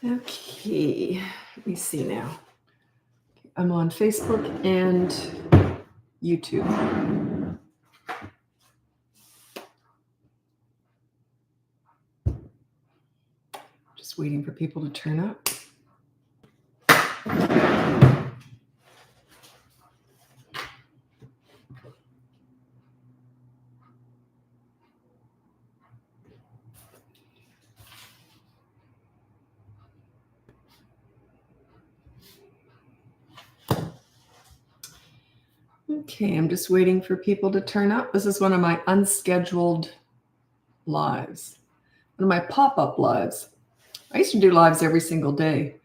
Okay, let me see now. I'm on Facebook and YouTube. Just waiting for people to turn up. Okay, I'm just waiting for people to turn up. This is one of my unscheduled lives, one of my pop-up lives. I used to do lives every single day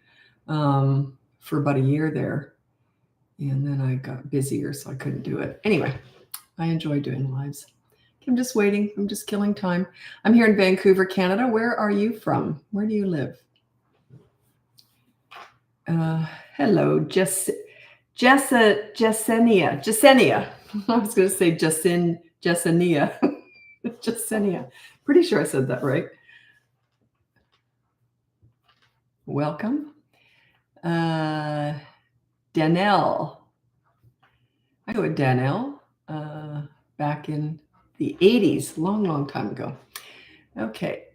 for about a year there. And then I got busier, so I couldn't do it. Anyway, I enjoy doing lives. I'm just waiting. I'm just killing time. I'm here in Vancouver, Canada. Where are you from? Where do you live? Hello, Jessenia. I was going to say Jessenia. Jessenia. Pretty sure I said that right. Welcome. Danelle. I go with Danelle back in the 80s, long time ago. Okay.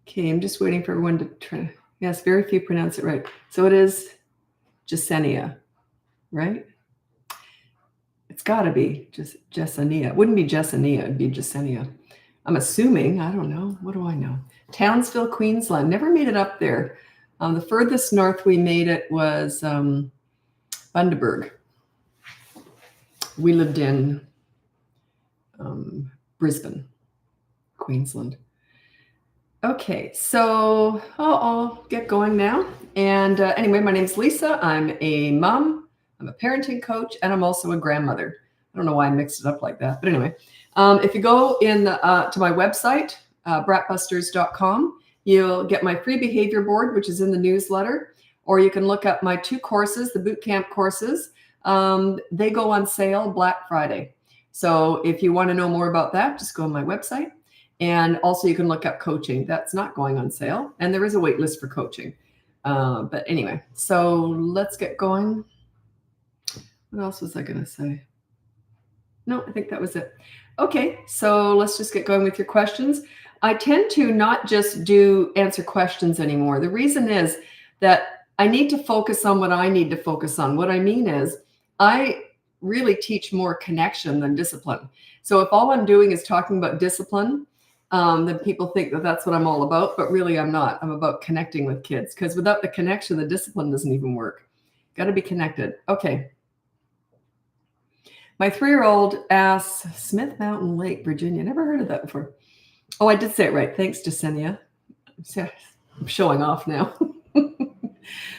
Okay, I'm just waiting for everyone to try. Yes, very few pronounce it right. So it is Jessenia, right? It's got to be just Jessenia. It wouldn't be Jessenia, it'd be Jessenia. I'm assuming. I don't know. What do I know? Townsville, Queensland. Never made it up there. The furthest north we made it was Bundaberg. We lived in Brisbane, Queensland. Okay, so I'll get going now. And anyway, my name's Lisa. I'm a mom. I'm a parenting coach, and I'm also a grandmother. I don't know why I mixed it up like that, but anyway, if you go in to my website, BratBusters.com, you'll get my free behavior board, which is in the newsletter, or you can look up my 2 courses, the boot camp courses. They go on sale Black Friday. So if you want to know more about that, just go on my website. And also you can look up coaching. That's not going on sale. And there is a wait list for coaching. But anyway, so let's get going. What else was I going to say? No, I think that was it. Okay, so let's just get going with your questions. I tend to not just answer questions anymore. The reason is that I need to focus on what I need to focus on. What I mean is I really teach more connection than discipline. So if all I'm doing is talking about discipline, then people think that that's what I'm all about, but really I'm not. I'm about connecting with kids, because without the connection, the discipline doesn't even work. Got to be connected. Okay. My 3-year-old asks, Smith Mountain Lake, Virginia. Never heard of that before. Oh, I did say it right. Thanks, Jessenia. I'm showing off now.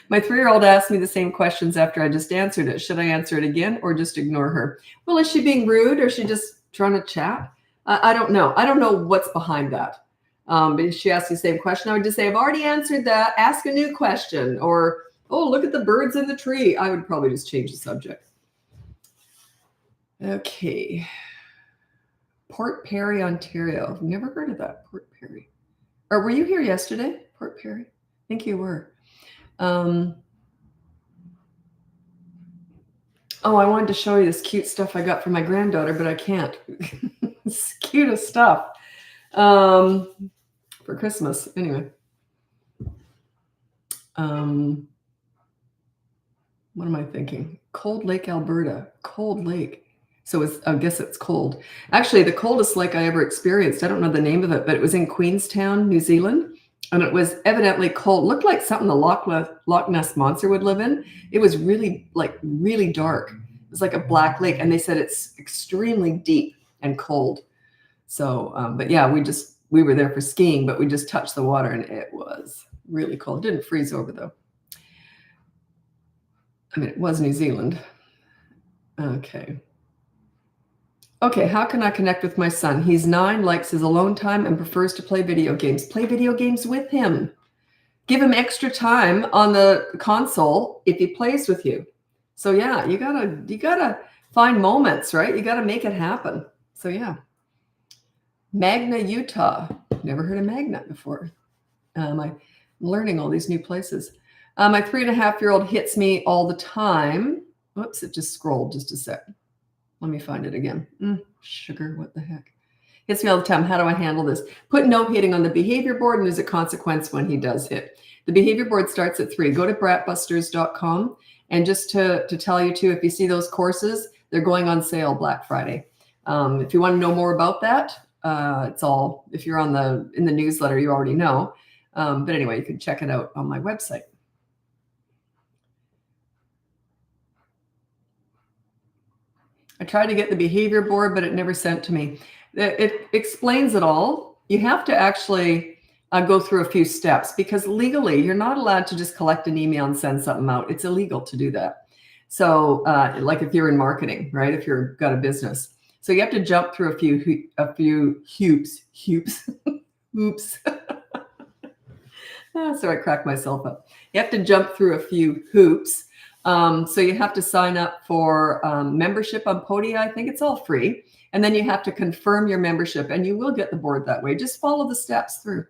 My 3-year-old asked me the same questions after I just answered it. Should I answer it again or just ignore her? Well, is she being rude or is she just trying to chat? I don't know. I don't know what's behind that. But if she asked the same question, I would just say, I've already answered that. Ask a new question. Or, oh, look at the birds in the tree. I would probably just change the subject. Okay. Port Perry, Ontario. I've never heard of that. Port Perry. Or were you here yesterday? Port Perry? I think you were. Oh, I wanted to show you this cute stuff I got from my granddaughter, but I can't. It's cutest stuff for Christmas. Anyway. What am I thinking? Cold Lake, Alberta. Cold Lake. So I guess it's cold. Actually, the coldest lake I ever experienced, I don't know the name of it, but it was in Queenstown, New Zealand. And it was evidently cold. Looked like something the Loch Ness Monster would live in. It was really dark. It was like a black lake. And they said it's extremely deep and cold. So, but yeah, we were there for skiing, but we just touched the water and it was really cold. It didn't freeze over though. I mean, it was New Zealand. Okay. Okay, how can I connect with my son? He's 9, likes his alone time, and prefers to play video games. Play video games with him. Give him extra time on the console if he plays with you. So yeah, you gotta find moments, right? You gotta make it happen. So yeah. Magna, Utah. Never heard of Magna before. I'm learning all these new places. My 3.5-year-old hits me all the time. Whoops, it just scrolled just a sec. Let me find it again. Sugar, what the heck? Hits me all the time. How do I handle this? Put no hitting on the behavior board, and there's a consequence when he does hit. The behavior board starts at 3. Go to BratBusters.com. And just to tell you too, if you see those courses, they're going on sale Black Friday. If you want to know more about that, it's all, if you're in the newsletter, you already know. But anyway, you can check it out on my website. I tried to get the behavior board, but it never sent to me. It explains it all. You have to actually go through a few steps, because legally you're not allowed to just collect an email and send something out. It's illegal to do that. So like if you're in marketing, right? If you've got a business. So you have to jump through a few hoops. Oops. So I cracked myself up. You have to jump through a few hoops. So you have to sign up for membership on Podia. I think it's all free. And then you have to confirm your membership, and you will get the board that way. Just follow the steps through.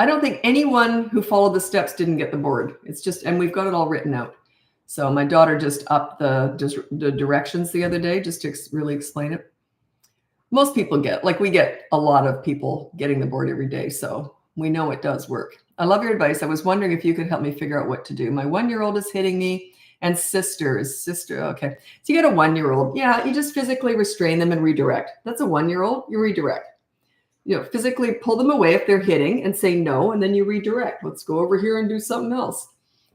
I don't think anyone who followed the steps didn't get the board. It's just, and we've got it all written out. So my daughter just upped the directions the other day just to really explain it. Most people we get a lot of people getting the board every day. So we know it does work. I love your advice. I was wondering if you could help me figure out what to do. My 1-year-old is hitting me, and sister. Okay. So you got a 1-year-old. Yeah, you just physically restrain them and redirect. That's a 1-year-old. You redirect. Physically pull them away if they're hitting and say no, and then you redirect. Let's go over here and do something else.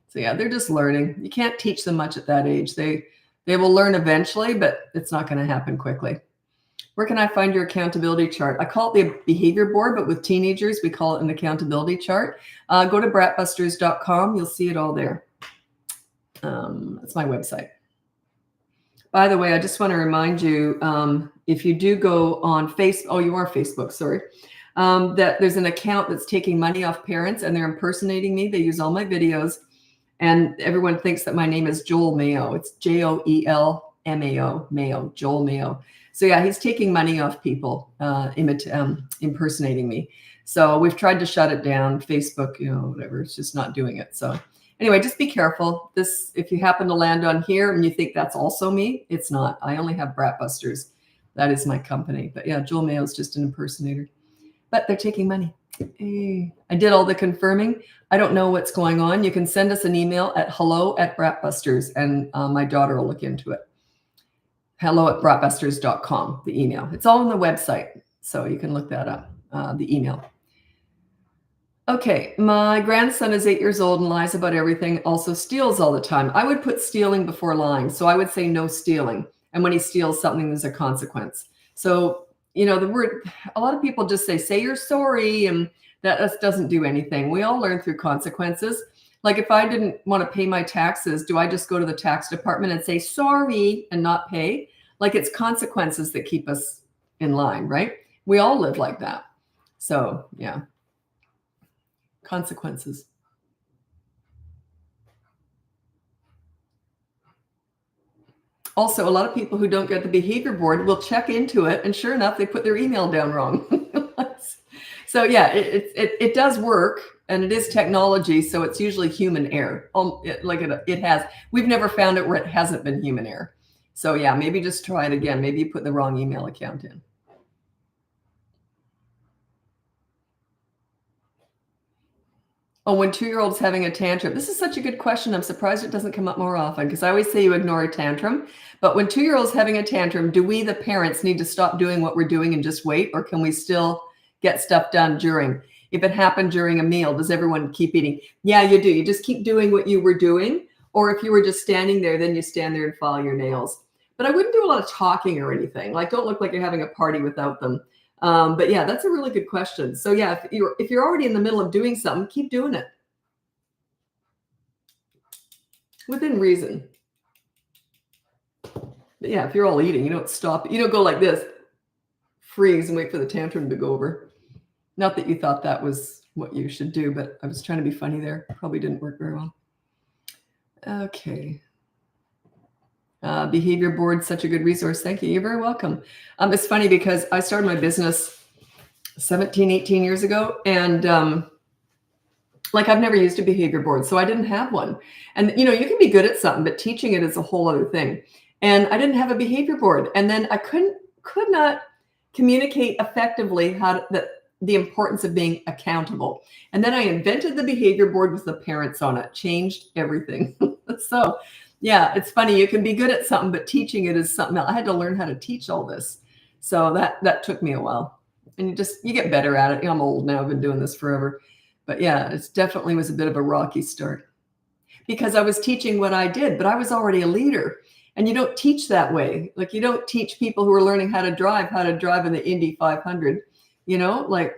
So yeah, they're just learning. You can't teach them much at that age. They will learn eventually, but it's not going to happen quickly. Where can I find your accountability chart? I call it the behavior board, but with teenagers, we call it an accountability chart. Go to BratBusters.com. You'll see it all there. That's my website. By the way, I just want to remind you, if you do go on Facebook, you are Facebook, sorry, that there's an account that's taking money off parents, and they're impersonating me. They use all my videos, and everyone thinks that my name is Joel Mayo. It's JOELMAO, Mayo, Joel Mayo. So yeah, he's taking money off people, impersonating me. So we've tried to shut it down. Facebook, whatever, it's just not doing it. So anyway, just be careful. If you happen to land on here and you think that's also me, it's not. I only have BratBusters. That is my company. But yeah, Joel Mayo is just an impersonator. But they're taking money. Hey, I did all the confirming. I don't know what's going on. You can send us an email at hello@BratBusters, and my daughter will look into it. hello@BratBusters.com, the email. It's all on the website, so you can look that up, the email. Okay, my grandson is 8 years old and lies about everything, also steals all the time. I would put stealing before lying, so I would say no stealing. And when he steals something, there's a consequence. So, the word, a lot of people just say you're sorry, and that doesn't do anything. We all learn through consequences. Like if I didn't want to pay my taxes, do I just go to the tax department and say sorry and not pay? Like it's consequences that keep us in line, right? We all live like that. So yeah, consequences. Also, a lot of people who don't get the behavior board will check into it, and sure enough, they put their email down wrong. So yeah, it does work, and it is technology, so it's usually human error. It has. We've never found it where it hasn't been human error. So yeah, maybe just try it again. Maybe you put the wrong email account in. Oh, when 2-year-old's having a tantrum. This is such a good question. I'm surprised it doesn't come up more often, because I always say you ignore a tantrum. But when 2-year-old's having a tantrum, do we, the parents, need to stop doing what we're doing and just wait? Or can we still get stuff done during? If it happened during a meal, does everyone keep eating? Yeah, you do. You just keep doing what you were doing. Or if you were just standing there, then you stand there and file your nails. But I wouldn't do a lot of talking or anything. Like, don't look like you're having a party without them. But yeah, that's a really good question. So yeah, if you're already in the middle of doing something, keep doing it within reason. But yeah, if you're all eating, you don't stop. You don't go like this, freeze and wait for the tantrum to go over. Not that you thought that was what you should do, but I was trying to be funny there. Probably didn't work very well. Okay. Behavior board, such a good resource. Thank you. You're very welcome. It's funny because I started my business 17, 18 years ago. And Like I've never used a behavior board, so I didn't have one. And you can be good at something, but teaching it is a whole other thing. And I didn't have a behavior board. And then I could not communicate effectively the importance of being accountable. And then I invented the behavior board with the parents on it, changed everything. So yeah, it's funny. You can be good at something, but teaching it is something else. I had to learn how to teach all this. So that took me a while. And you get better at it. I'm old now. I've been doing this forever. But yeah, it definitely was a bit of a rocky start because I was teaching what I did, but I was already a leader. And you don't teach that way. Like you don't teach people who are learning how to drive in the Indy 500, like,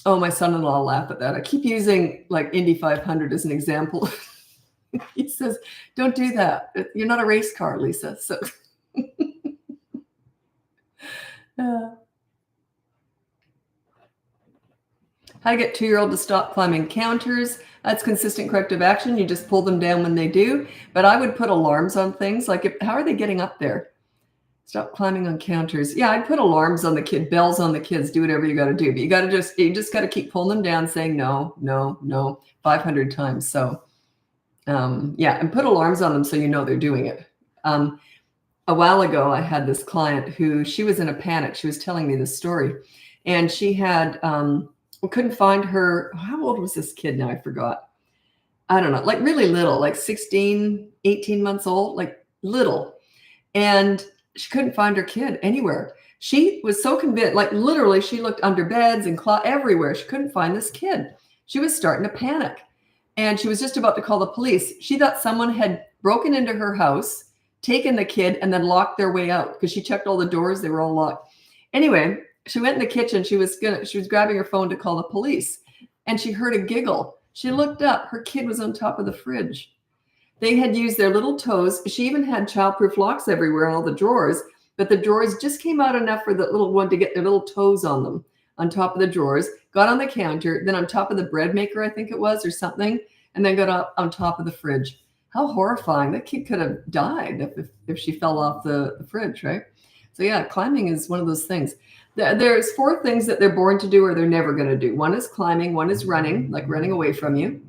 oh, my son-in-law laugh at that. I keep using like Indy 500 as an example. He says, don't do that. You're not a race car, Lisa. So how to get 2-year-old to stop climbing counters. That's consistent corrective action. You just pull them down when they do. But I would put alarms on things. Like, how are they getting up there? Stop climbing on counters. Yeah, I'd put alarms on the kid, bells on the kids. Do whatever you got to do. But you just got to keep pulling them down, saying no, no, no, 500 times. So, yeah, and put alarms on them so you know they're doing it. A while ago, I had this client who she was in a panic. She was telling me this story, and she had. We couldn't find her. How old was this kid now? I forgot. I don't know, like really little, like 16, 18 months old, like little. And she couldn't find her kid anywhere. She was so convinced, like literally she looked under beds and everywhere. She couldn't find this kid. She was starting to panic. And she was just about to call the police. She thought someone had broken into her house, taken the kid, and then locked their way out because she checked all the doors. They were all locked. Anyway, she went in the kitchen. She was grabbing her phone to call the police, and she heard a giggle. She looked up. Her kid was on top of the fridge. They had used their little toes. She even had childproof locks everywhere in all the drawers, but the drawers just came out enough for the little one to get their little toes on them, on top of the drawers, got on the counter, then on top of the bread maker, I think it was, or something, and then got up on top of the fridge. How horrifying. That kid could have died if she fell off the fridge, right? So yeah, climbing is one of those things. There's 4 things that they're born to do or they're never going to do. One is climbing. One is running, like running away from you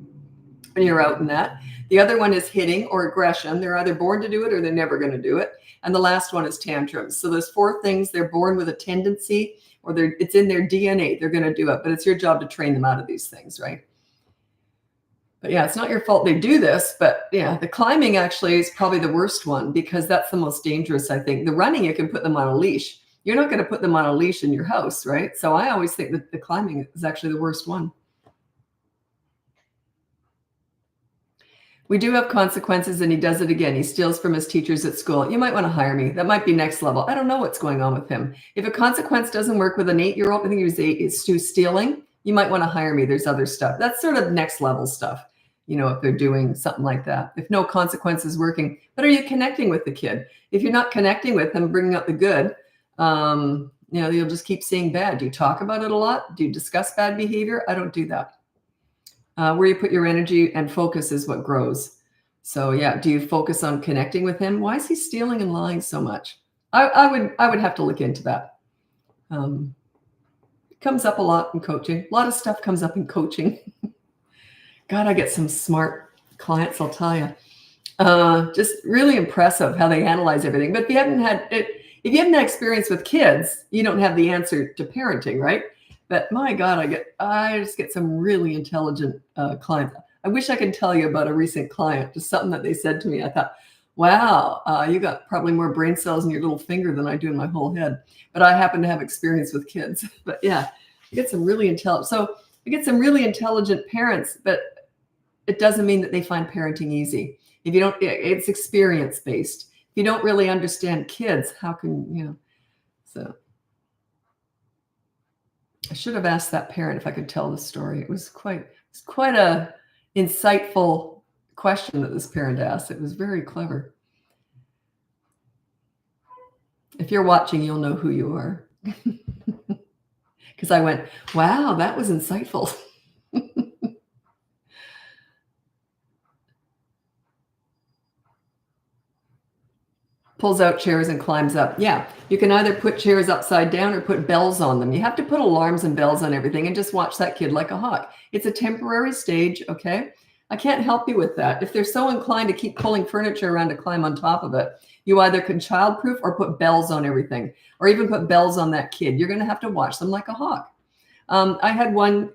when you're out in that. The other one is hitting or aggression. They're either born to do it or they're never going to do it. And the last one is tantrums. So there's 4 things they're born with a tendency or it's in their DNA. They're going to do it, but it's your job to train them out of these things, right? But yeah, it's not your fault they do this, but yeah, the climbing actually is probably the worst one because that's the most dangerous, I think. The running, you can put them on a leash. You're not going to put them on a leash in your house, right? So I always think that the climbing is actually the worst one. We do have consequences and he does it again. He steals from his teachers at school. You might want to hire me. That might be next level. I don't know what's going on with him. If a consequence doesn't work with an 8-year-old, I think he was 8, is to stealing, you might want to hire me. There's other stuff. That's sort of next level stuff, if they're doing something like that. If no consequence is working, but are you connecting with the kid? If you're not connecting with them, bringing up the good, you'll just keep seeing bad. Do you talk about it a lot? Do you discuss bad behavior? I don't do that. Where you put your energy and focus is what grows. So yeah, do you focus on connecting with him? Why is he stealing and lying so much? I would have to look into that. It comes up a lot in coaching. A lot of stuff comes up in coaching. God, I get some smart clients, I'll tell you. Just really impressive how they analyze everything. But if you haven't had experience with kids, you don't have the answer to parenting, right? But my God, I just get some really intelligent clients. I wish I could tell you about a recent client, just something that they said to me. I thought, wow, you got probably more brain cells in your little finger than I do in my whole head. But I happen to have experience with kids. But yeah, I get some really intelligent. So I get some really intelligent parents, but it doesn't mean that they find parenting easy. If you don't, it's experience based. If you don't really understand kids, how can, so. I should have asked that parent if I could tell the story. It was quite a insightful question that this parent asked. It was very clever. If you're watching, you'll know who you are. Because I went, wow, that was insightful. pulls out chairs and climbs up. Yeah, you can either put chairs upside down or put bells on them. You have to put alarms and bells on everything and just watch that kid like a hawk. It's a temporary stage, okay? I can't help you with that. If they're so inclined to keep pulling furniture around to climb on top of it, you either can childproof or put bells on everything, or even put bells on that kid. You're going to have to watch them like a hawk. I had one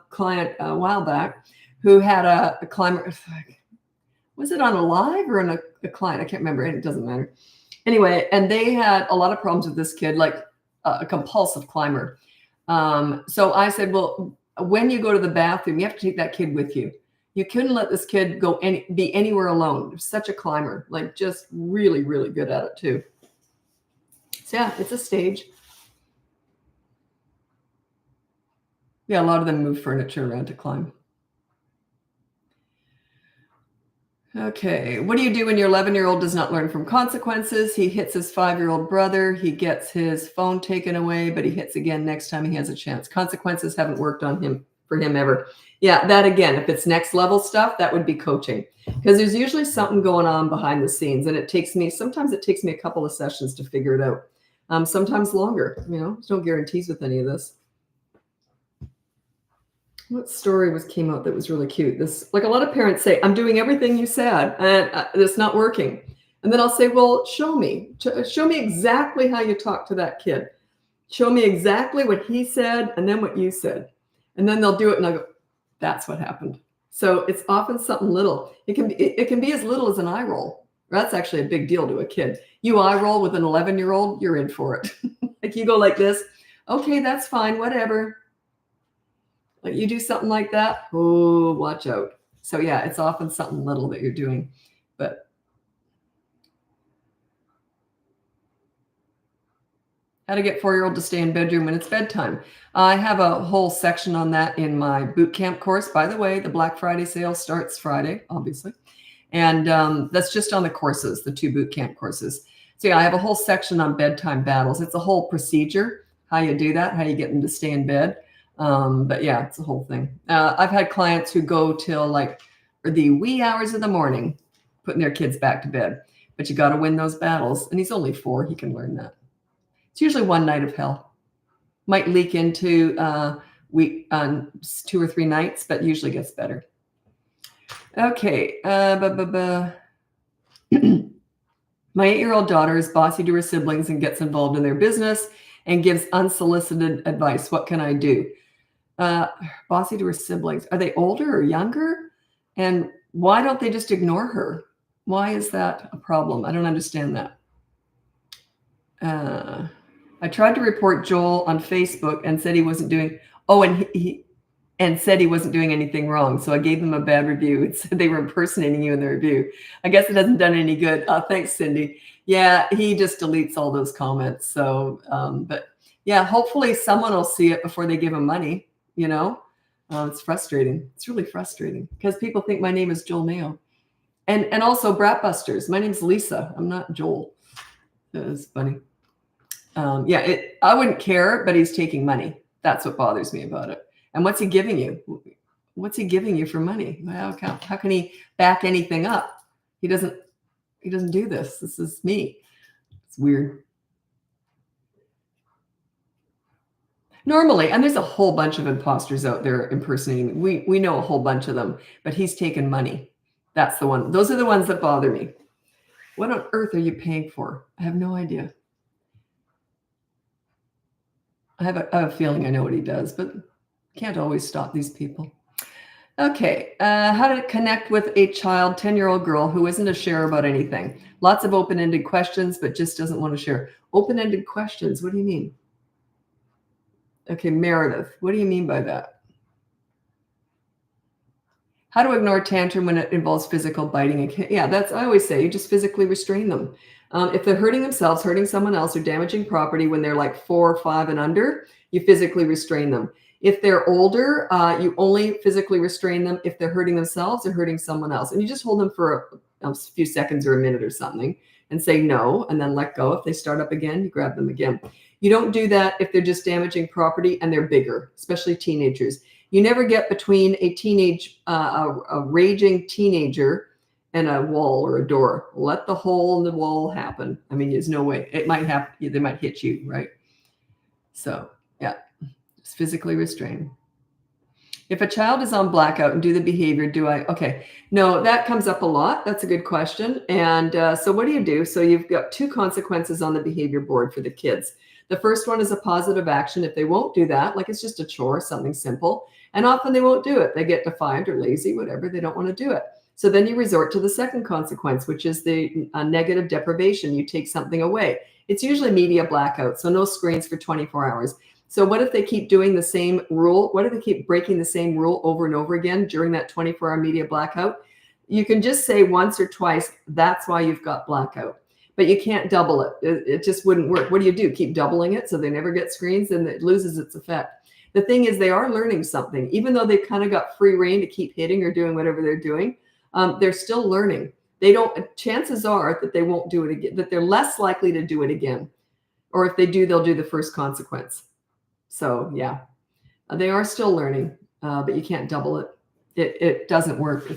client a while back who had a climber. Was it on a live or on a client? I can't remember. It doesn't matter. Anyway, and they had a lot of problems with this kid, like a compulsive climber. So I said, well, when you go to the bathroom, you have to take that kid with you. You couldn't let this kid be anywhere alone. Such a climber, like just really, really good at it too. So yeah, it's a stage. Yeah, a lot of them move furniture around to climb. Okay, what do you do when your 11-year-old does not learn from consequences? He hits his 5-year-old brother. He gets his phone taken away, but he hits again next time he has a chance. Consequences haven't worked for him ever. Yeah, that again, if it's next level stuff, that would be coaching, because there's usually something going on behind the scenes, and sometimes it takes me a couple of sessions to figure it out. Sometimes longer, there's no guarantees with any of this. What story came out that was really cute? This, like a lot of parents say, I'm doing everything you said and it's not working. And then I'll say, well, show me exactly how you talk to that kid. Show me exactly what he said and then what you said. And then they'll do it and I'll go, that's what happened. So it's often something little. It can be as little as an eye roll. That's actually a big deal to a kid. You eye roll with an 11-year-old, you're in for it. Like you go like this. Okay, that's fine, whatever. Like you do something like that, oh, watch out. So yeah, it's often something little that you're doing. But how to get 4-year-old to stay in bedroom when it's bedtime. I have a whole section on that in my boot camp course. By the way, the Black Friday sale starts Friday, obviously. And that's just on the courses, the 2 boot camp courses. So yeah, I have a whole section on bedtime battles. It's a whole procedure, how you do that, how you get them to stay in bed. But yeah, it's a whole thing. I've had clients who go till like the wee hours of the morning, putting their kids back to bed, but you got to win those battles. And he's only 4. He can learn that. It's usually one night of hell. Might leak into 2 or 3 nights, but usually gets better. Okay. My 8-year-old daughter is bossy to her siblings and gets involved in their business and gives unsolicited advice. What can I do? Bossy to her siblings. Are they older or younger? And why don't they just ignore her? Why is that a problem? I don't understand that. I tried to report Joel on Facebook and said he wasn't doing. And said he wasn't doing anything wrong. So I gave him a bad review. It said they were impersonating you in the review. I guess it hasn't done any good. Thanks, Cindy. Yeah, he just deletes all those comments. So, but yeah, hopefully someone will see it before they give him money. It's frustrating. It's really frustrating because people think my name is Joel Mayo. And also BratBusters. My name's Lisa. I'm not Joel. It's funny. I wouldn't care, but he's taking money. That's what bothers me about it. And what's he giving you? What's he giving you for money? How can he back anything up? He doesn't do this. This is me. It's weird. Normally, and there's a whole bunch of imposters out there impersonating. We know a whole bunch of them, but he's taken money. That's the one. Those are the ones that bother me. What on earth are you paying for? I have no idea. I have a feeling I know what he does, but can't always stop these people. Okay, how to connect with a child, 10-year-old girl who isn't a share about anything. Lots of open-ended questions, but just doesn't want to share. Open-ended questions, what do you mean? Okay, Meredith, what do you mean by that? How to ignore tantrum when it involves physical biting. Yeah, I always say, you just physically restrain them. If they're hurting themselves, hurting someone else, or damaging property when they're like 4 or 5 and under, you physically restrain them. If they're older, you only physically restrain them if they're hurting themselves or hurting someone else. And you just hold them for a few seconds or a minute or something and say no, and then let go. If they start up again, you grab them again. You don't do that if they're just damaging property and they're bigger, especially teenagers. You never get between a raging teenager and a wall or a door. Let the hole in the wall happen. I mean, there's no way. It might happen. They might hit you, right? So yeah, just physically restrain. If a child is on blackout and do the behavior, okay. No, that comes up a lot. That's a good question. And so what do you do? So you've got 2 consequences on the behavior board for the kids. The first one is a positive action. If they won't do that, like it's just a chore, something simple, and often they won't do it. They get defiant or lazy, whatever. They don't want to do it. So then you resort to the second consequence, which is the negative deprivation. You take something away. It's usually media blackout, so no screens for 24 hours. So what if they keep doing the same rule? What if they keep breaking the same rule over and over again during that 24-hour media blackout? You can just say once or twice, that's why you've got blackout. But you can't double it. It just wouldn't work. What do? Keep doubling it so they never get screens, and it loses its effect. The thing is, they are learning something. Even though they've kind of got free reign to keep hitting or doing whatever they're doing, they're still learning. Chances are that they won't do it again, that they're less likely to do it again. Or if they do, they'll do the first consequence. So yeah, they are still learning, but you can't double it. It doesn't work.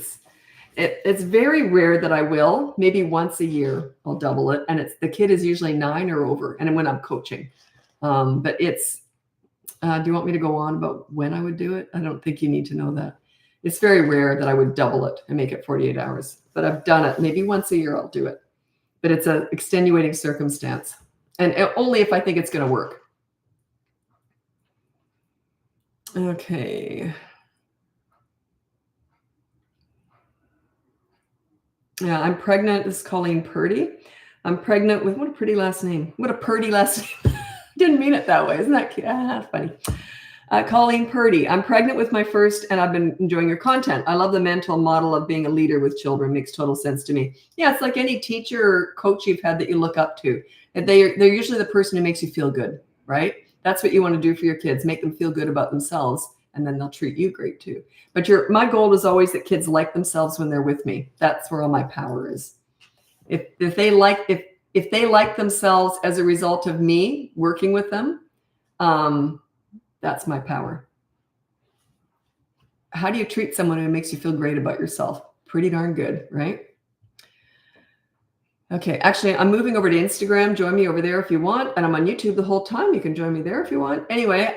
It's very rare that I will. Maybe once a year I'll double it, and the kid is usually 9 or over, and when I'm coaching. But it's. Do you want me to go on about when I would do it? I don't think you need to know that. It's very rare that I would double it and make it 48 hours, but I've done it. Maybe once a year I'll do it, but it's an extenuating circumstance, and only if I think it's going to work. Okay. Yeah, I'm pregnant. This is Colleen Purdy. I'm pregnant with, what a pretty last name. What a Purdy last name. Didn't mean it that way. Isn't that cute? Funny. Colleen Purdy. I'm pregnant with my first, and I've been enjoying your content. I love the mental model of being a leader with children. Makes total sense to me. Yeah, it's like any teacher or coach you've had that you look up to. They're usually the person who makes you feel good, right? That's what you want to do for your kids. Make them feel good about themselves, and then they'll treat you great too. But my goal is always that kids like themselves when they're with me. That's where all my power is. If they like themselves as a result of me working with them, that's my power. How do you treat someone who makes you feel great about yourself? Pretty darn good, right? Okay, actually, I'm moving over to Instagram. Join me over there if you want. And I'm on YouTube the whole time. You can join me there if you want. Anyway,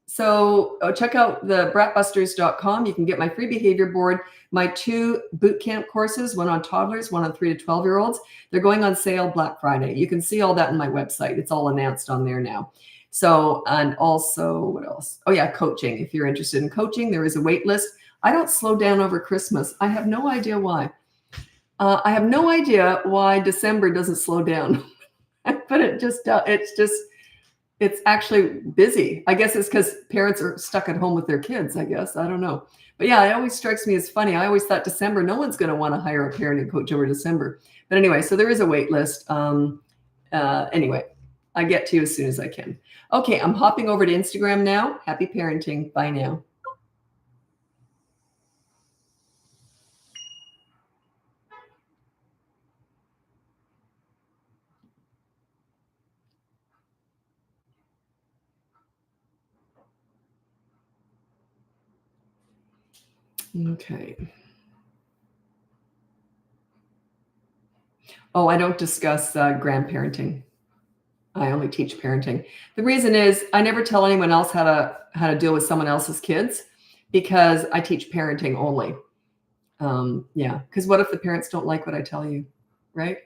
so check out the BratBusters.com. You can get my free behavior board, my 2 boot camp courses, one on toddlers, one on 3 to 12-year-olds. They're going on sale Black Friday. You can see all that on my website. It's all announced on there now. So, and also, what else? Oh yeah, coaching. If you're interested in coaching, there is a wait list. I don't slow down over Christmas. I have no idea why. I have no idea why December doesn't slow down, but it just does. It's actually busy. I guess it's because parents are stuck at home with their kids, I guess. I don't know. But yeah, it always strikes me as funny. I always thought December, no one's going to want to hire a parenting coach over December. But anyway, so there is a wait list. Anyway, I get to you as soon as I can. Okay, I'm hopping over to Instagram now. Happy parenting. Bye now. Okay. Oh, I don't discuss grandparenting. I only teach parenting. The reason is I never tell anyone else how to deal with someone else's kids because I teach parenting only. Yeah, because what if the parents don't like what I tell you, right?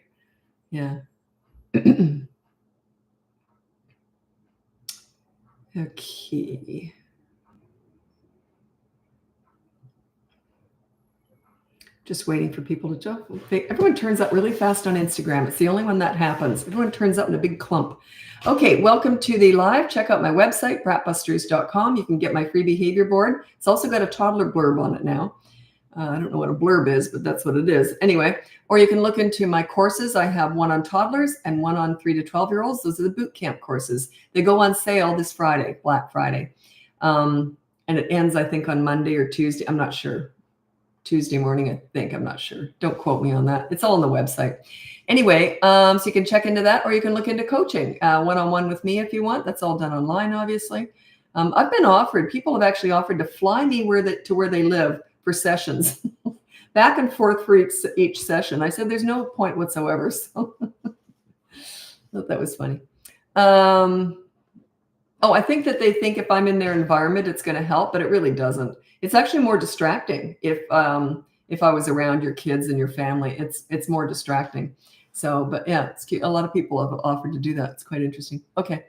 Yeah. Okay. Just waiting for people to jump. Everyone turns up really fast on Instagram. It's the only one that happens. Everyone turns up in a big clump. Okay, welcome to the live. Check out my website, BratBusters.com. You can get my free behavior board. It's also got a toddler blurb on it now. I don't know what a blurb is, but that's what it is. Anyway, or you can look into my courses. I have one on toddlers and one on 3 to 12-year-olds. Those are the boot camp courses. They go on sale this Friday, Black Friday. And it ends, I think, on Monday or Tuesday. I'm not sure. Tuesday morning, I think. I'm not sure. Don't quote me on that. It's all on the website. Anyway, so you can check into that, or you can look into coaching one-on-one with me if you want. That's all done online, obviously. I've been offered. People have actually offered to fly me to where they live for sessions. back and forth for each session. I said, there's no point whatsoever. So I thought that was funny. I think that they think if I'm in their environment, it's going to help, but it really doesn't. It's actually more distracting if I was around your kids and your family. It's more distracting. So, but yeah, it's cute. A lot of people have offered to do that. It's quite interesting. Okay.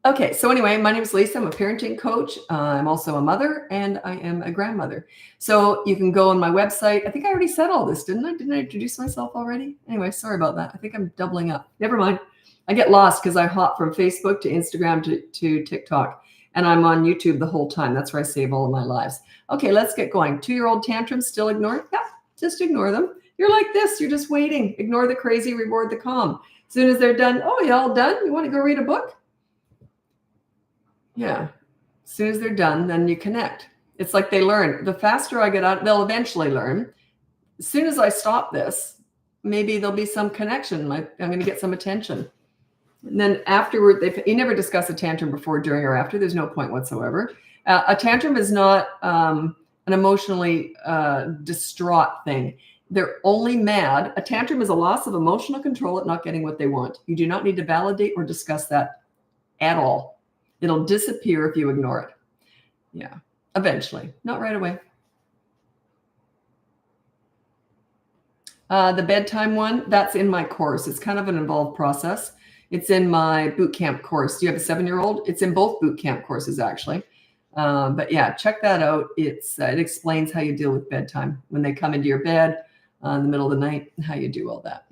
Okay. So anyway, my name is Lisa. I'm a parenting coach. I'm also a mother, and I am a grandmother. So you can go on my website. I think I already said all this, didn't I? Didn't I introduce myself already? Anyway, sorry about that. I think I'm doubling up. Never mind. I get lost because I hop from Facebook to Instagram to TikTok, and I'm on YouTube the whole time. That's where I save all of my lives. Okay, let's get going. 2-year-old tantrums still ignored? Yeah, just ignore them. You're like this. You're just waiting. Ignore the crazy, reward the calm. As soon as they're done, oh, you all done? You want to go read a book? Yeah. As soon as they're done, then you connect. It's like they learn. The faster I get out, they'll eventually learn. As soon as I stop this, maybe there'll be some connection. I'm going to get some attention. And then afterward, you never discuss a tantrum before, during, or after. There's no point whatsoever. A tantrum is not an emotionally distraught thing. They're only mad. A tantrum is a loss of emotional control at not getting what they want. You do not need to validate or discuss that at all. It'll disappear if you ignore it. Yeah, eventually, not right away. The bedtime one, that's in my course. It's kind of an involved process. It's in my boot camp course. Do you have a 7-year-old? It's in both boot camp courses, actually. But yeah, check that out. It explains how you deal with bedtime when they come into your bed in the middle of the night, and how you do all that.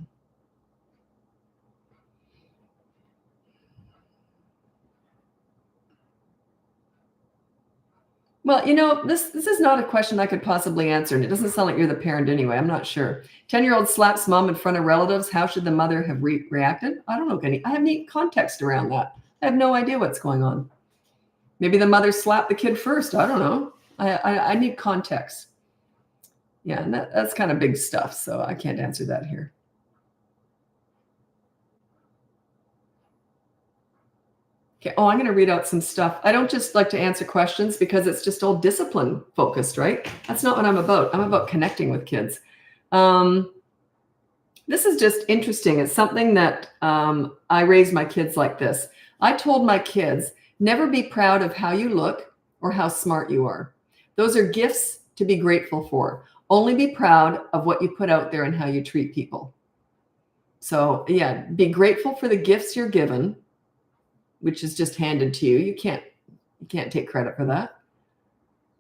Well, this is not a question I could possibly answer, and it doesn't sound like you're the parent anyway. I'm not sure. 10-year-old slaps mom in front of relatives. How should the mother have reacted? I don't know, Kenny. I have any context around that. I have no idea what's going on. Maybe the mother slapped the kid first. I don't know. I need context. Yeah, and that's kind of big stuff, so I can't answer that here. Okay. Oh, I'm going to read out some stuff. I don't just like to answer questions because it's just all discipline focused, right? That's not what I'm about. I'm about connecting with kids. This is just interesting. It's something that I raised my kids like this. I told my kids, never be proud of how you look or how smart you are. Those are gifts to be grateful for. Only be proud of what you put out there and how you treat people. So yeah, be grateful for the gifts you're given, which is just handed to you. You can't take credit for that.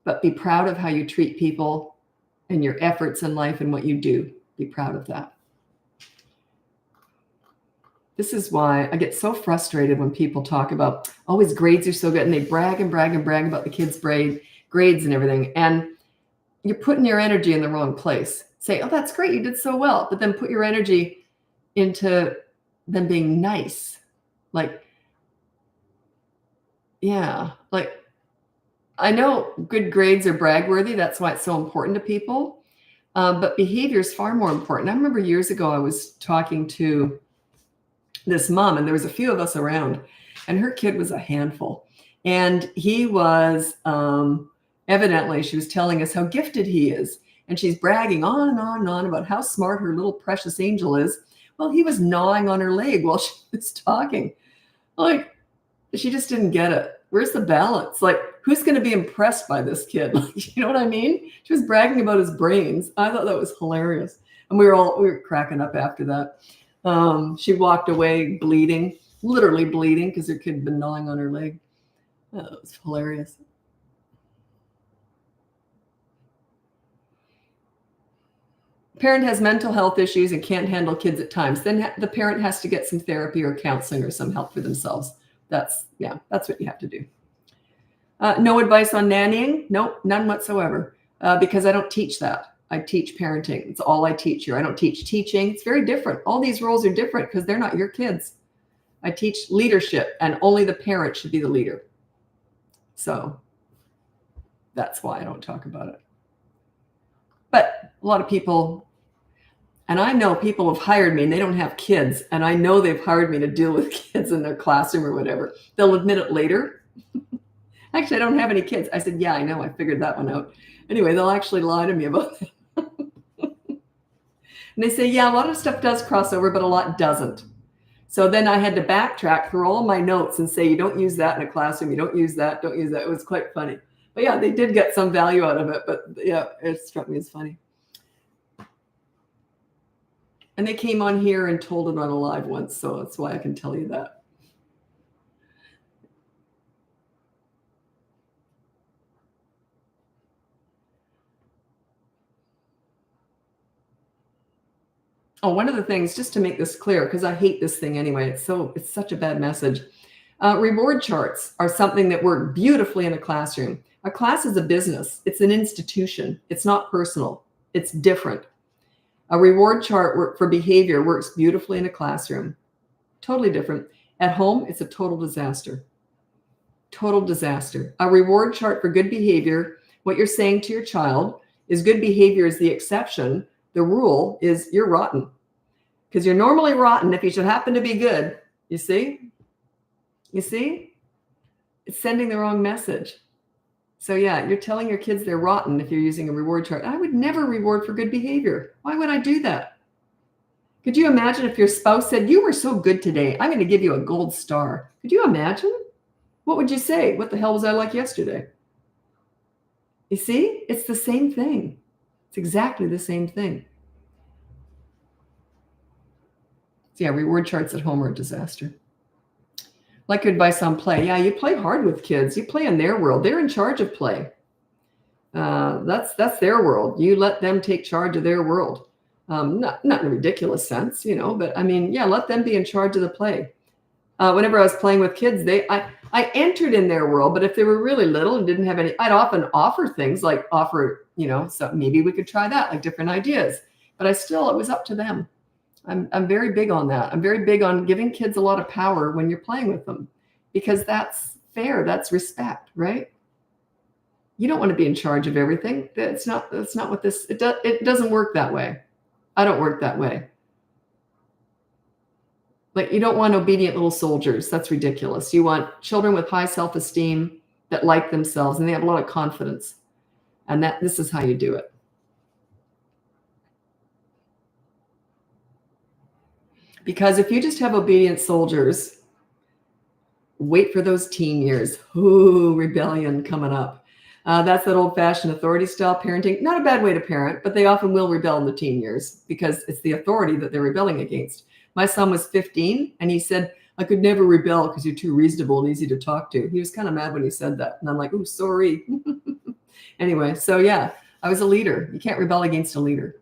But be proud of how you treat people and your efforts in life and what you do. Be proud of that. This is why I get so frustrated when people talk about, oh, his grades are so good, and they brag and brag and brag about the kids' grades and everything. And you're putting your energy in the wrong place. Say, oh, that's great, you did so well. But then put your energy into them being nice. Like, yeah, like, I know good grades are brag-worthy. That's why it's so important to people. But behavior is far more important. I remember years ago, I was talking to this mom, and there was a few of us around, and her kid was a handful. And he was, evidently, she was telling us how gifted he is. And she's bragging on and on and on about how smart her little precious angel is. Well, he was gnawing on her leg while she was talking. Like, she just didn't get it. Where's the balance? Like, who's going to be impressed by this kid? Like, you know what I mean? She was bragging about his brains. I thought that was hilarious. And we were cracking up after that. She walked away bleeding, literally bleeding, because her kid had been gnawing on her leg. Oh, it was hilarious. Parent has mental health issues and can't handle kids at times. Then the parent has to get some therapy or counseling or some help for themselves. That's what you have to do. No advice on nannying? Nope, none whatsoever, because I don't teach that. I teach parenting. It's all I teach here. I don't teach teaching. It's very different. All these roles are different because they're not your kids. I teach leadership, and only the parent should be the leader. So that's why I don't talk about it. But a lot of people, and I know people have hired me and they don't have kids, and I know they've hired me to deal with kids in their classroom or whatever. They'll admit it later. Actually, I don't have any kids. I said, yeah, I know. I figured that one out. Anyway, they'll actually lie to me about that. And they say, yeah, a lot of stuff does cross over, but a lot doesn't. So then I had to backtrack through all my notes and say, you don't use that in a classroom. You don't use that. Don't use that. It was quite funny. But yeah, they did get some value out of it. But yeah, it struck me as funny. And they came on here and told it on a live once. So that's why I can tell you that. Oh, one of the things, just to make this clear, because I hate this thing anyway, it's such a bad message. Reward charts are something that work beautifully in a classroom. A class is a business. It's an institution. It's not personal. It's different. A reward chart for behavior works beautifully in a classroom. Totally different. At home, it's a total disaster. Total disaster. A reward chart for good behavior, what you're saying to your child is good behavior is the exception. The rule is you're rotten, because you're normally rotten if you should happen to be good. You see? You see? It's sending the wrong message. So yeah, you're telling your kids they're rotten if you're using a reward chart. I would never reward for good behavior. Why would I do that? Could you imagine if your spouse said, you were so good today, I'm going to give you a gold star? Could you imagine? What would you say? What the hell was I like yesterday? You see? It's the same thing. It's exactly the same thing. So yeah, reward charts at home are a disaster. Like your advice on play. Yeah, you play hard with kids. You play in their world. They're in charge of play. That's their world. You let them take charge of their world. Not in a ridiculous sense, but I mean, yeah, let them be in charge of the play. Whenever I was playing with kids, I entered in their world, but if they were really little and didn't have any, I'd often offer things like so maybe we could try that, like different ideas. But it was up to them. I'm very big on that. I'm very big on giving kids a lot of power when you're playing with them, because that's fair. That's respect, right? You don't want to be in charge of everything. That's not what it doesn't work that way. I don't work that way. Like, you don't want obedient little soldiers. That's ridiculous. You want children with high self-esteem that like themselves and they have a lot of confidence. And this is how you do it. Because if you just have obedient soldiers, wait for those teen years. Ooh, rebellion coming up. That's that old-fashioned authority style parenting. Not a bad way to parent, but they often will rebel in the teen years because it's the authority that they're rebelling against. My son was 15 and he said, I could never rebel because you're too reasonable and easy to talk to. He was kind of mad when he said that. And I'm like, oh, sorry. Anyway, so yeah, I was a leader. You can't rebel against a leader.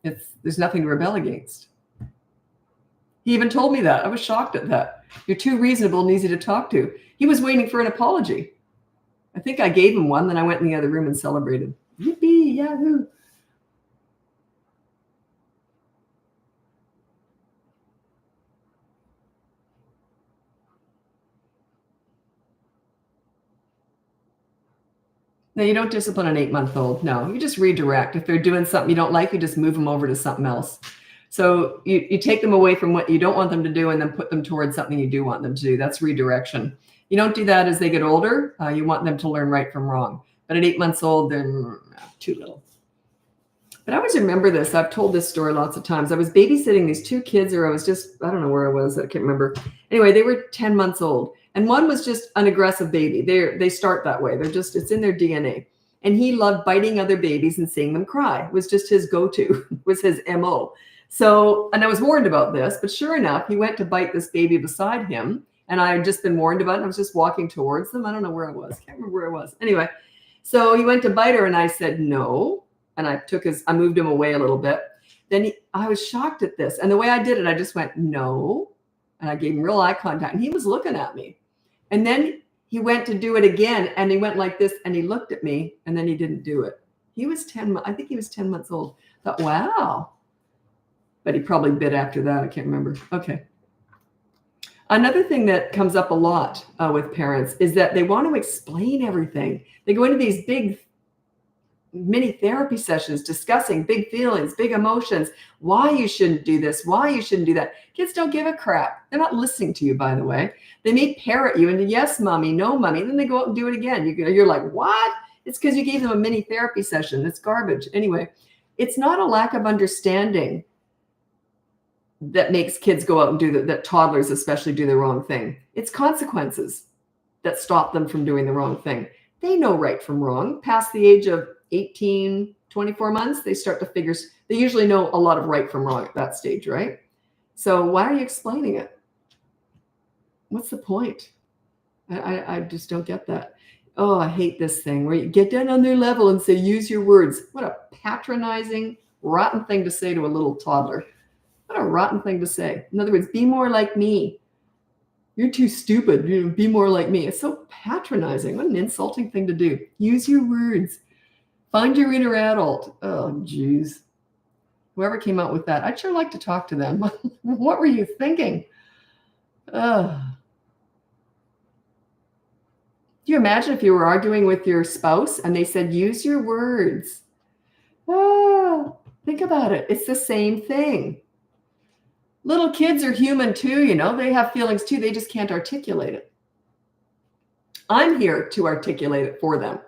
There's nothing to rebel against. He even told me that. I was shocked at that. You're too reasonable and easy to talk to. He was waiting for an apology. I think I gave him one. Then I went in the other room and celebrated. Yippee, yahoo. No, you don't discipline an 8-month-old. No, you just redirect. If they're doing something you don't like, you just move them over to something else. So you take them away from what you don't want them to do and then put them towards something you do want them to do. That's redirection. You don't do that as they get older. You want them to learn right from wrong. But at 8 months old, they're too little. But I always remember this. I've told this story lots of times. I was babysitting these two kids, or I don't know where I was. I can't remember. Anyway, they were 10 months old. And one was just an aggressive baby. They start that way. It's in their DNA. And he loved biting other babies and seeing them cry. It was just his go-to, was his MO. So, and I was warned about this, but sure enough, he went to bite this baby beside him. And I had just been warned about it. I was just walking towards them. I don't know where I was. Can't remember where I was. Anyway, so he went to bite her and I said, no. And I moved him away a little bit. Then I was shocked at this. And the way I did it, I just went, no. And I gave him real eye contact. And he was looking at me. And then he went to do it again. And he went like this. And he looked at me. And then he didn't do it. I think he was 10 months old. I thought, wow. But he probably bit after that. I can't remember. Okay. Another thing that comes up a lot with parents is that they want to explain everything. They go into these big mini therapy sessions discussing big feelings, big emotions, why you shouldn't do this, why you shouldn't do that. Kids don't give a crap. They're not listening to you, by the way. They may parrot you into yes, mommy, no, mommy. And then they go out and do it again. You're like, what? It's because you gave them a mini therapy session. It's garbage. Anyway, it's not a lack of understanding that makes kids go out and do that toddlers especially do the wrong thing. It's consequences that stop them from doing the wrong thing. They know right from wrong. Past the age of 18, 24 months, they start to figure, they usually know a lot of right from wrong at that stage, right? So why are you explaining it? What's the point? I just don't get that. Oh, I hate this thing where you get down on their level and say, use your words. What a patronizing, rotten thing to say to a little toddler. What a rotten thing to say. In other words, be more like me. You're too stupid. Be more like me. It's so patronizing. What an insulting thing to do. Use your words. Find your inner adult. Oh, geez. Whoever came up with that, I'd sure like to talk to them. What were you thinking? Do you imagine if you were arguing with your spouse and they said, use your words? Think about it. It's the same thing. Little kids are human too, they have feelings too. They just can't articulate it. I'm here to articulate it for them.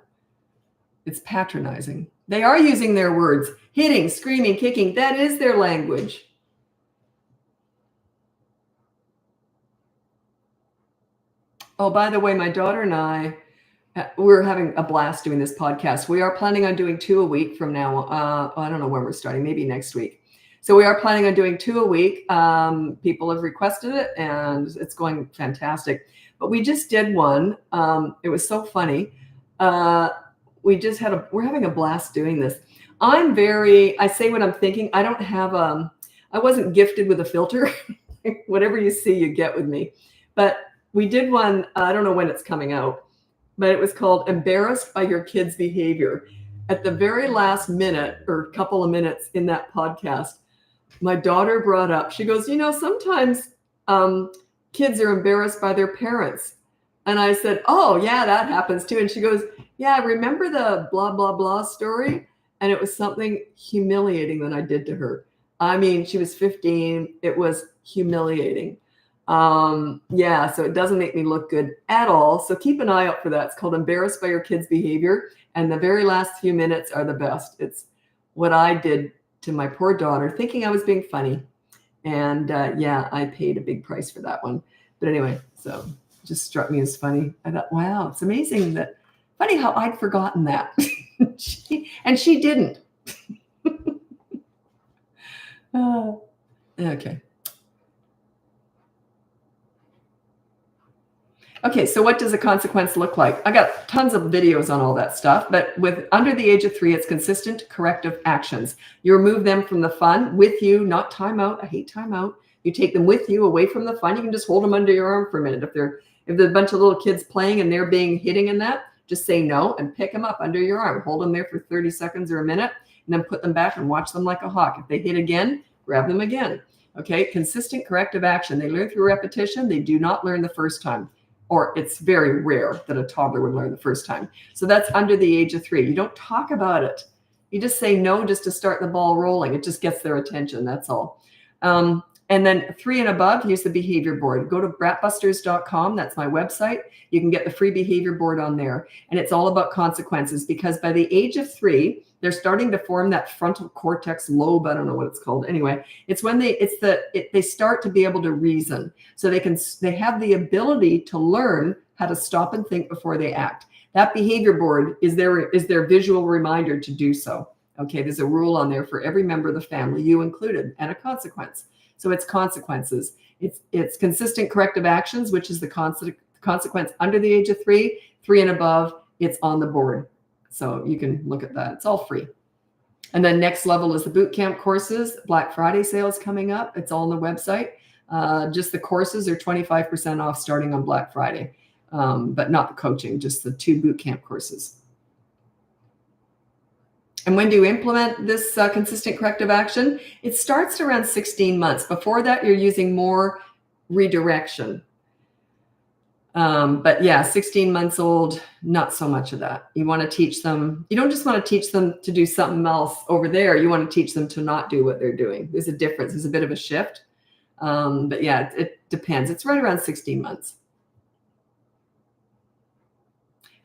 It's patronizing. They are using their words, hitting, screaming, kicking. That is their language. Oh, by the way, my daughter and I, we're having a blast doing this podcast. We are planning on doing 2 a week from now. I don't know when we're starting, maybe next week. So we are planning on doing 2 a week. People have requested it and it's going fantastic. But we just did one. It was so funny. We're having a blast doing this. I say what I'm thinking. I don't have, I wasn't gifted with a filter. Whatever you see, you get with me. But we did one, I don't know when it's coming out, but it was called Embarrassed by Your Kids' Behavior. At the very last minute or couple of minutes in that podcast, my daughter brought up, she goes, sometimes kids are embarrassed by their parents. And I said, oh, yeah, that happens too. And she goes, yeah, remember the blah, blah, blah story? And it was something humiliating that I did to her. I mean, she was 15. It was humiliating. So it doesn't make me look good at all. So keep an eye out for that. It's called Embarrassed by Your Kids' Behavior. And the very last few minutes are the best. It's what I did to my poor daughter, thinking I was being funny. And I paid a big price for that one. But anyway, so it just struck me as funny. I thought, wow, it's amazing funny how I'd forgotten that. she didn't. Okay. Okay, so what does a consequence look like? I got tons of videos on all that stuff, but with under the age of 3, it's consistent corrective actions. You remove them from the fun with you, not timeout. I hate timeout. You take them with you away from the fun. You can just hold them under your arm for a minute. If there's a bunch of little kids playing and they're being hitting in that, just say no and pick them up under your arm. Hold them there for 30 seconds or a minute and then put them back and watch them like a hawk. If they hit again, grab them again. Okay, consistent corrective action. They learn through repetition. They do not learn the first time. Or it's very rare that a toddler would learn the first time. So that's under the age of 3. You don't talk about it. You just say no just to start the ball rolling. It just gets their attention. That's all. And then 3 and above, use the behavior board. Go to BratBusters.com. That's my website. You can get the free behavior board on there. And it's all about consequences because by the age of 3, they're starting to form that frontal cortex lobe. I don't know what it's called. Anyway, it's when they start to be able to reason. So they have the ability to learn how to stop and think before they act. That behavior board is their visual reminder to do so. Okay, there's a rule on there for every member of the family, you included, and a consequence. So it's consequences. It's consistent corrective actions, which is the consequence under the age of 3, 3 and above. It's on the board. So you can look at that. It's all free. And then next level is the boot camp courses. Black Friday sales coming up. It's all on the website. Just the courses are 25% off starting on Black Friday, but not the coaching, just the 2 boot camp courses. And when do you implement this consistent corrective action? It starts around 16 months. Before that, you're using more redirection. But yeah, 16 months old, not so much of that. You want to teach them, you don't just want to teach them to do something else over there. You want to teach them to not do what they're doing. There's a difference. There's a bit of a shift. But yeah, it depends. It's right around 16 months.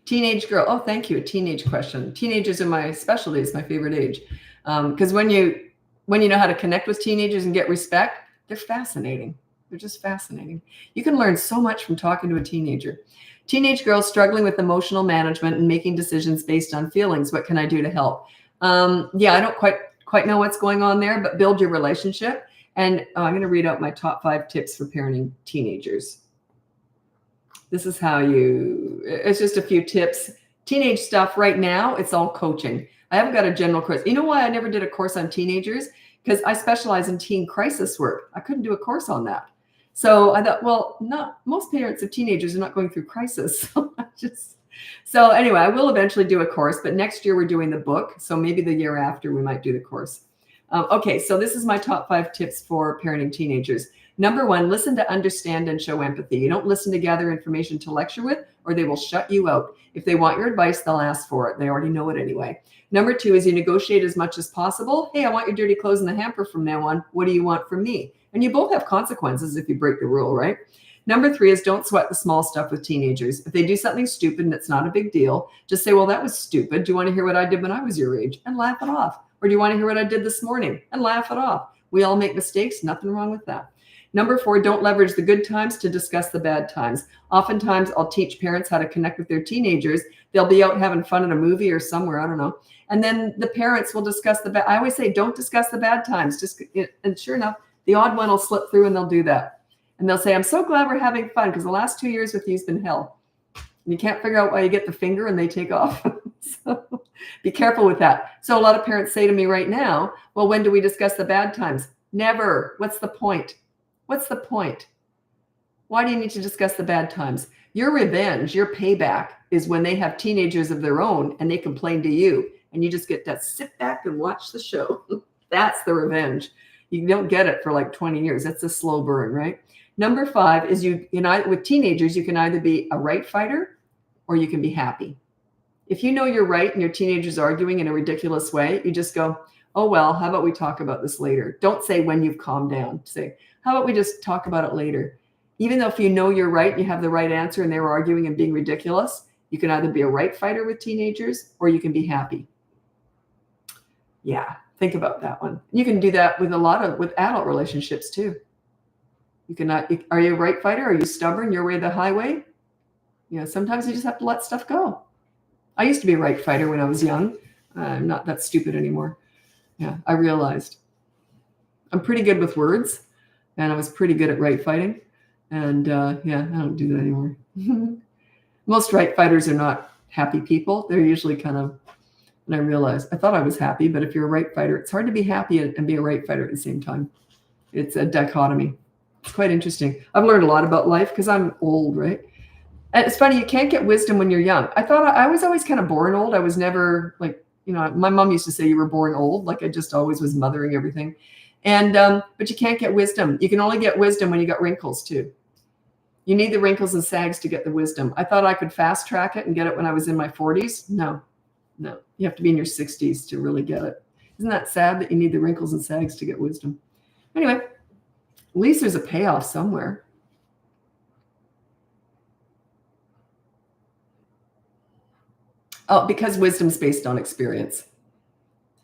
Teenage girl. Oh, thank you. A teenage question. Teenagers are my specialty. It's my favorite age. Because when you know how to connect with teenagers and get respect, they're fascinating. They're just fascinating. You can learn so much from talking to a teenager. Teenage girls struggling with emotional management and making decisions based on feelings. What can I do to help? Yeah, I don't quite know what's going on there, but build your relationship. And I'm going to read out my top 5 tips for parenting teenagers. This is how it's just a few tips. Teenage stuff right now, it's all coaching. I haven't got a general course. You know why I never did a course on teenagers? Because I specialize in teen crisis work. I couldn't do a course on that. So I thought, well, most parents of teenagers are not going through crisis. So anyway, I will eventually do a course, but next year we're doing the book. So maybe the year after we might do the course. Okay, so this is my top 5 tips for parenting teenagers. Number 1, listen to understand and show empathy. You don't listen to gather information to lecture with, or they will shut you out. If they want your advice, they'll ask for it. They already know it anyway. Number 2 is you negotiate as much as possible. Hey, I want your dirty clothes in the hamper from now on. What do you want from me? And you both have consequences if you break the rule, right? Number 3 is don't sweat the small stuff with teenagers. If they do something stupid and it's not a big deal, just say, well, that was stupid. Do you want to hear what I did when I was your age? And laugh it off. Or do you want to hear what I did this morning? And laugh it off. We all make mistakes. Nothing wrong with that. Number 4, don't leverage the good times to discuss the bad times. Oftentimes, I'll teach parents how to connect with their teenagers. They'll be out having fun at a movie or somewhere, I don't know. And then the parents will discuss the bad. I always say, don't discuss the bad times. And sure enough, the odd one will slip through and they'll do that. And they'll say, I'm so glad we're having fun because the last 2 years with you has been hell. And you can't figure out why you get the finger and they take off. So be careful with that. So a lot of parents say to me right now, well, when do we discuss the bad times? Never. What's the point? What's the point? Why do you need to discuss the bad times? Your revenge, your payback is when they have teenagers of their own and they complain to you and you just get to sit back and watch the show. That's the revenge. You don't get it for like 20 years. That's a slow burn, right? Number 5 is with teenagers, you can either be a right fighter or you can be happy. If you know you're right and your teenager's arguing in a ridiculous way, you just go, oh, well, how about we talk about this later? Don't say when you've calmed down. Say, how about we just talk about it later? Even though if you know you're right and you have the right answer and they were arguing and being ridiculous, you can either be a right fighter with teenagers or you can be happy. Yeah, think about that one. You can do that with with adult relationships too. Are you a right fighter? Are you stubborn? Your way or the highway? Sometimes you just have to let stuff go. I used to be a right fighter when I was young. I'm not that stupid anymore. Yeah, I realized I'm pretty good with words and I was pretty good at right fighting. And I don't do that anymore. Most right fighters are not happy people. They're usually kind of, and I realized I thought I was happy, but if you're a right fighter, it's hard to be happy and be a right fighter at the same time. It's a dichotomy. It's quite interesting. I've learned a lot about life because I'm old, right? And it's funny, you can't get wisdom when you're young. I thought I was always kind of born old. I was never like, my mom used to say you were born old. Like I just always was mothering everything. And, but you can't get wisdom. You can only get wisdom when you got wrinkles too. You need the wrinkles and sags to get the wisdom. I thought I could fast track it and get it when I was in my 40s. No. You have to be in your 60s to really get it. Isn't that sad that you need the wrinkles and sags to get wisdom? Anyway, at least there's a payoff somewhere. Oh, because wisdom's based on experience.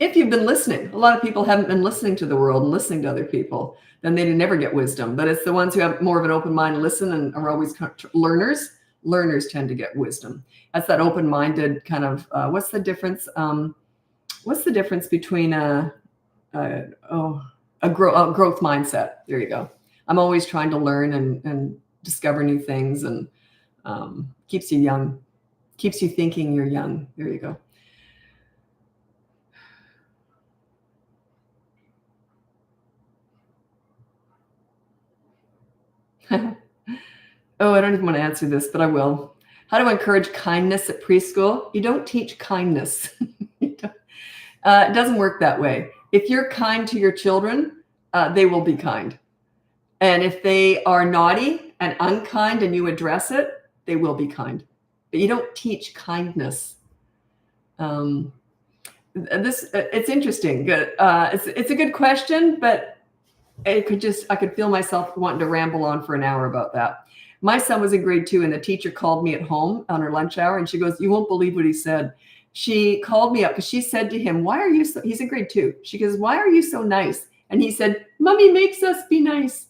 If you've been listening, a lot of people haven't been listening to the world and listening to other people, then they never get wisdom. But it's the ones who have more of an open mind, listen, and are always learners. Learners tend to get wisdom. That's that open-minded kind of. What's the difference? What's the difference between a growth mindset? There you go. I'm always trying to learn and discover new things, and keeps you young. Keeps you thinking you're young. There you go. Oh, I don't even want to answer this, but I will. How to encourage kindness at preschool? You don't teach kindness. It doesn't work that way. If you're kind to your children, they will be kind. And if they are naughty and unkind and you address it, they will be kind. But you don't teach kindness. It's interesting. Good. It's a good question, but I could feel myself wanting to ramble on for an hour about that. My son was in grade 2 and the teacher called me at home on her lunch hour and she goes, "You won't believe what he said." She called me up because she said to him, "Why are you so," he's in grade 2. She goes, "Why are you so nice?" And he said, "Mommy makes us be nice."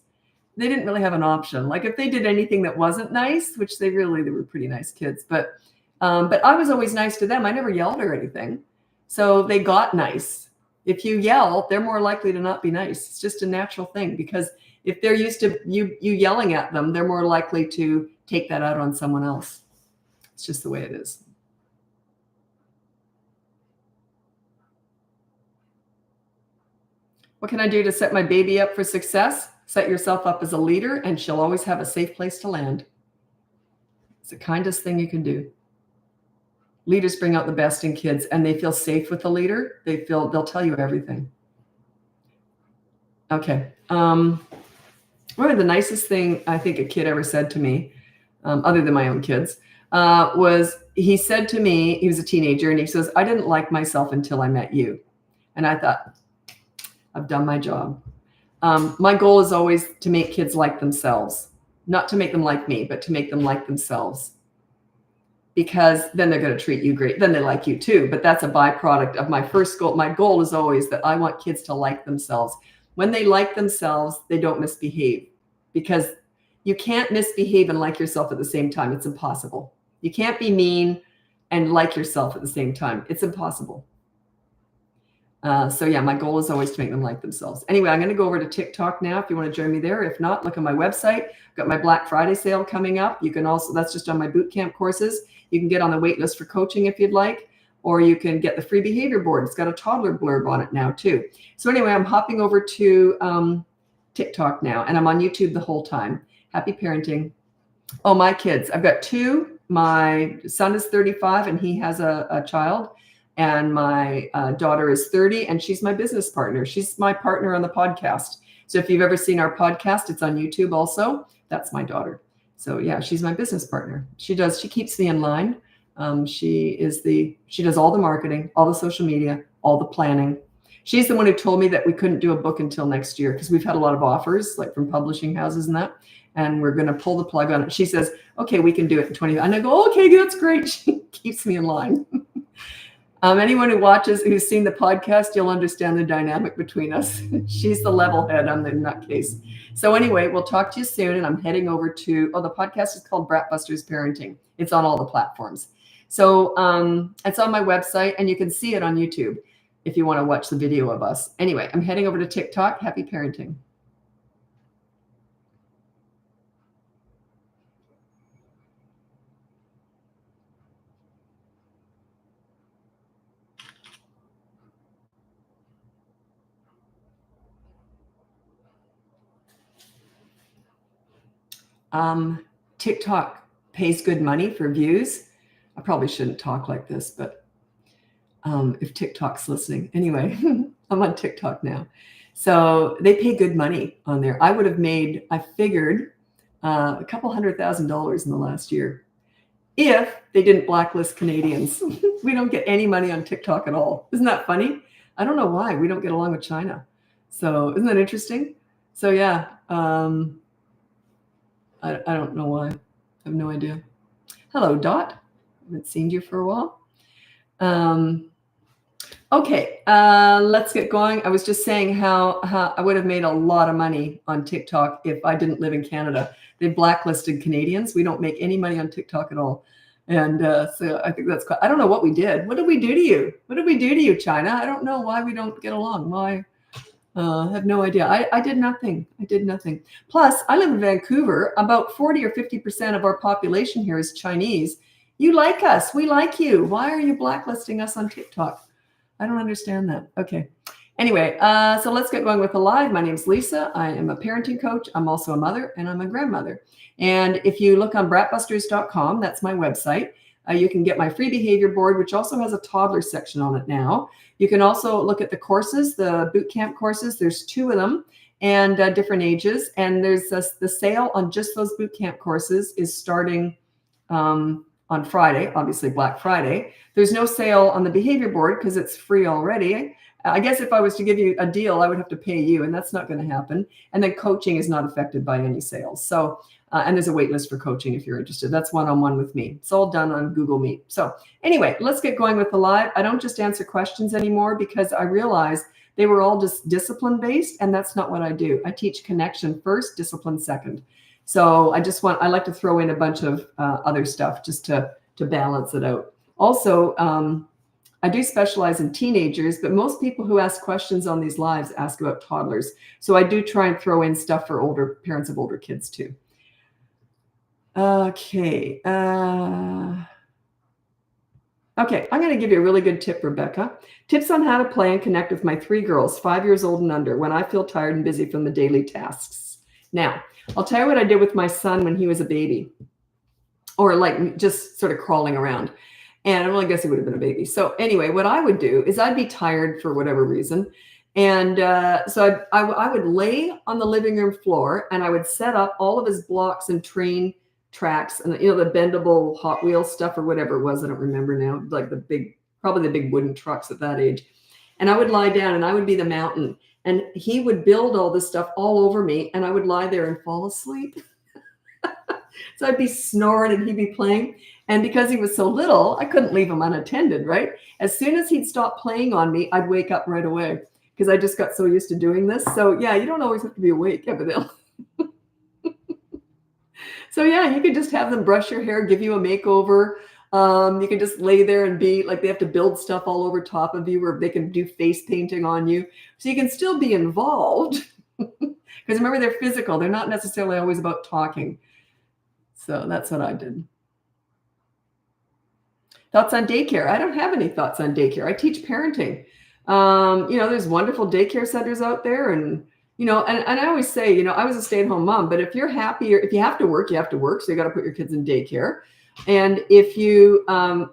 They didn't really have an option. Like if they did anything that wasn't nice, which they were pretty nice kids, but I was always nice to them. I never yelled or anything. So they got nice. If you yell, they're more likely to not be nice. It's just a natural thing because if they're used to you yelling at them, they're more likely to take that out on someone else. It's just the way it is. What can I do to set my baby up for success? Set yourself up as a leader and she'll always have a safe place to land. It's the kindest thing you can do. Leaders bring out the best in kids and they feel safe with the leader. They'll tell you everything. Okay. One of the nicest thing I think a kid ever said to me, other than my own kids, was he said to me, he was a teenager, and he says, "I didn't like myself until I met you." And I thought, I've done my job. My goal is always to make kids like themselves, not to make them like me, but to make them like themselves. Because then they're going to treat you great. Then they like you too. But that's a byproduct of my first goal. My goal is always that I want kids to like themselves. When they like themselves, they don't misbehave, because you can't misbehave and like yourself at the same time. It's impossible. You can't be mean and like yourself at the same time. It's impossible. So yeah, my goal is always to make them like themselves. Anyway, I'm going to go over to TikTok now if you want to join me there. If not, look at my website. I've got my Black Friday sale coming up. You can also, that's just on my boot camp courses. You can get on the wait list for coaching if you'd like, or you can get the free behavior board. It's got a toddler blurb on it now too. So anyway, I'm hopping over to TikTok now, and I'm on YouTube the whole time. Happy parenting. Oh, my kids. I've got 2. My son is 35 and he has a child. And my daughter is 30 and she's my business partner. She's my partner on the podcast. So if you've ever seen our podcast, it's on YouTube also. That's my daughter. So yeah, she's my business partner. She keeps me in line. She does all the marketing, all the social media, all the planning. She's the one who told me that we couldn't do a book until next year because we've had a lot of offers, like from publishing houses and that, and we're going to pull the plug on it. She says, "Okay, we can do it in 20." And I go, "Okay, that's great." She keeps me in line. Anyone who's seen the podcast, you'll understand the dynamic between us. She's the level head, I'm the nutcase. So anyway, we'll talk to you soon. And I'm heading over to, the podcast is called BratBusters Parenting. It's on all the platforms. So it's on my website and you can see it on YouTube if you want to watch the video of us. Anyway, I'm heading over to TikTok. Happy parenting. TikTok pays good money for views. I probably shouldn't talk like this, but if TikTok's listening. Anyway, I'm on TikTok now. So they pay good money on there. I figured a couple $100,000 in the last year if they didn't blacklist Canadians. We don't get any money on TikTok at all. Isn't that funny? I don't know why we don't get along with China. So isn't that interesting? So yeah, I don't know why. I have no idea. Hello, Dot. I haven't seen you for a while. Okay, let's get going. I was just saying how I would have made a lot of money on TikTok if I didn't live in Canada. They blacklisted Canadians. We don't make any money on TikTok at all. And so I think that's quite, I don't know what we did. What did we do to you? What did we do to you, China? I don't know why we don't get along. Why? I have no idea. I did nothing. I did nothing. Plus, I live in Vancouver. About 40 or 50% of our population here is Chinese. You like us. We like you. Why are you blacklisting us on TikTok? I don't understand that. Okay. Anyway, so let's get going with the live. My name's Lisa. I am a parenting coach. I'm also a mother and I'm a grandmother. And if you look on BratBusters.com, that's my website. You can get my free behavior board, which also has a toddler section on it now. You can also look at the courses, the boot camp courses. There's 2 of them and different ages. And there's the sale on just those boot camp courses is starting on Friday, obviously Black Friday. There's no sale on the behavior board because it's free already. I guess if I was to give you a deal, I would have to pay you, and that's not going to happen. And then coaching is not affected by any sales. So, and there's a wait list for coaching if you're interested. That's one-on-one with me. It's all done on Google Meet. So anyway, let's get going with the live. I don't just answer questions anymore because I realized they were all just discipline-based, and that's not what I do. I teach connection first, discipline second. So I like to throw in a bunch of other stuff just to balance it out. Also, I do specialize in teenagers, but most people who ask questions on these lives ask about toddlers. So I do try and throw in stuff for older parents of older kids too. Okay. Okay, I'm going to give you a really good tip, Rebecca. Tips on how to play and connect with my 3 girls, 5 years old and under, when I feel tired and busy from the daily tasks. Now, I'll tell you what I did with my son when he was a baby, or like just sort of crawling around. And I guess he would have been a baby. So anyway, what I would do is I'd be tired for whatever reason. And so I would lay on the living room floor and I would set up all of his blocks and train tracks and, the bendable Hot Wheels stuff or whatever it was. I don't remember now, like probably the big wooden trucks at that age. And I would lie down and I would be the mountain. And he would build all this stuff all over me and I would lie there and fall asleep. So I'd be snoring and he'd be playing. And because he was so little, I couldn't leave him unattended, right? As soon as he'd stop playing on me, I'd wake up right away because I just got so used to doing this. So yeah, you don't always have to be awake, evidently. So yeah, you could just have them brush your hair, give you a makeover. You can just lay there and be like, they have to build stuff all over top of you or they can do face painting on you. So you can still be involved because remember, they're physical. They're not necessarily always about talking. So that's what I did. Thoughts on daycare? I don't have any thoughts on daycare. I teach parenting. There's wonderful daycare centers out there. And, and I always say, I was a stay-at-home mom, but if you're happy or if you have to work, you have to work. So you got to put your kids in daycare. And if you,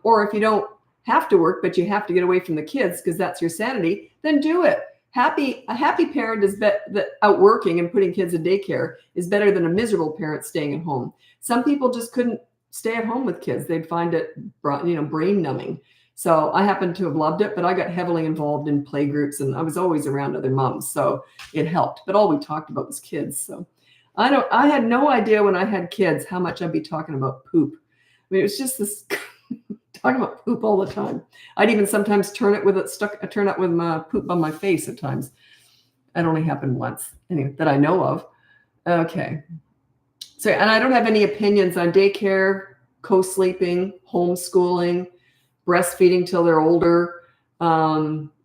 or if you don't have to work, but you have to get away from the kids because that's your sanity, then do it. A happy parent is that out working and putting kids in daycare is better than a miserable parent staying at home. Some people just couldn't stay at home with kids. They'd find it, brain numbing. So I happen to have loved it, but I got heavily involved in play groups and I was always around other moms. So it helped, but all we talked about was kids. So I had no idea when I had kids, how much I'd be talking about poop. I mean, it was just this talking about poop all the time. I'd even sometimes turn up with my poop on my face at times. That only happened once, anyway, that I know of. Okay. So, and I don't have any opinions on daycare, co-sleeping, homeschooling, breastfeeding till they're older,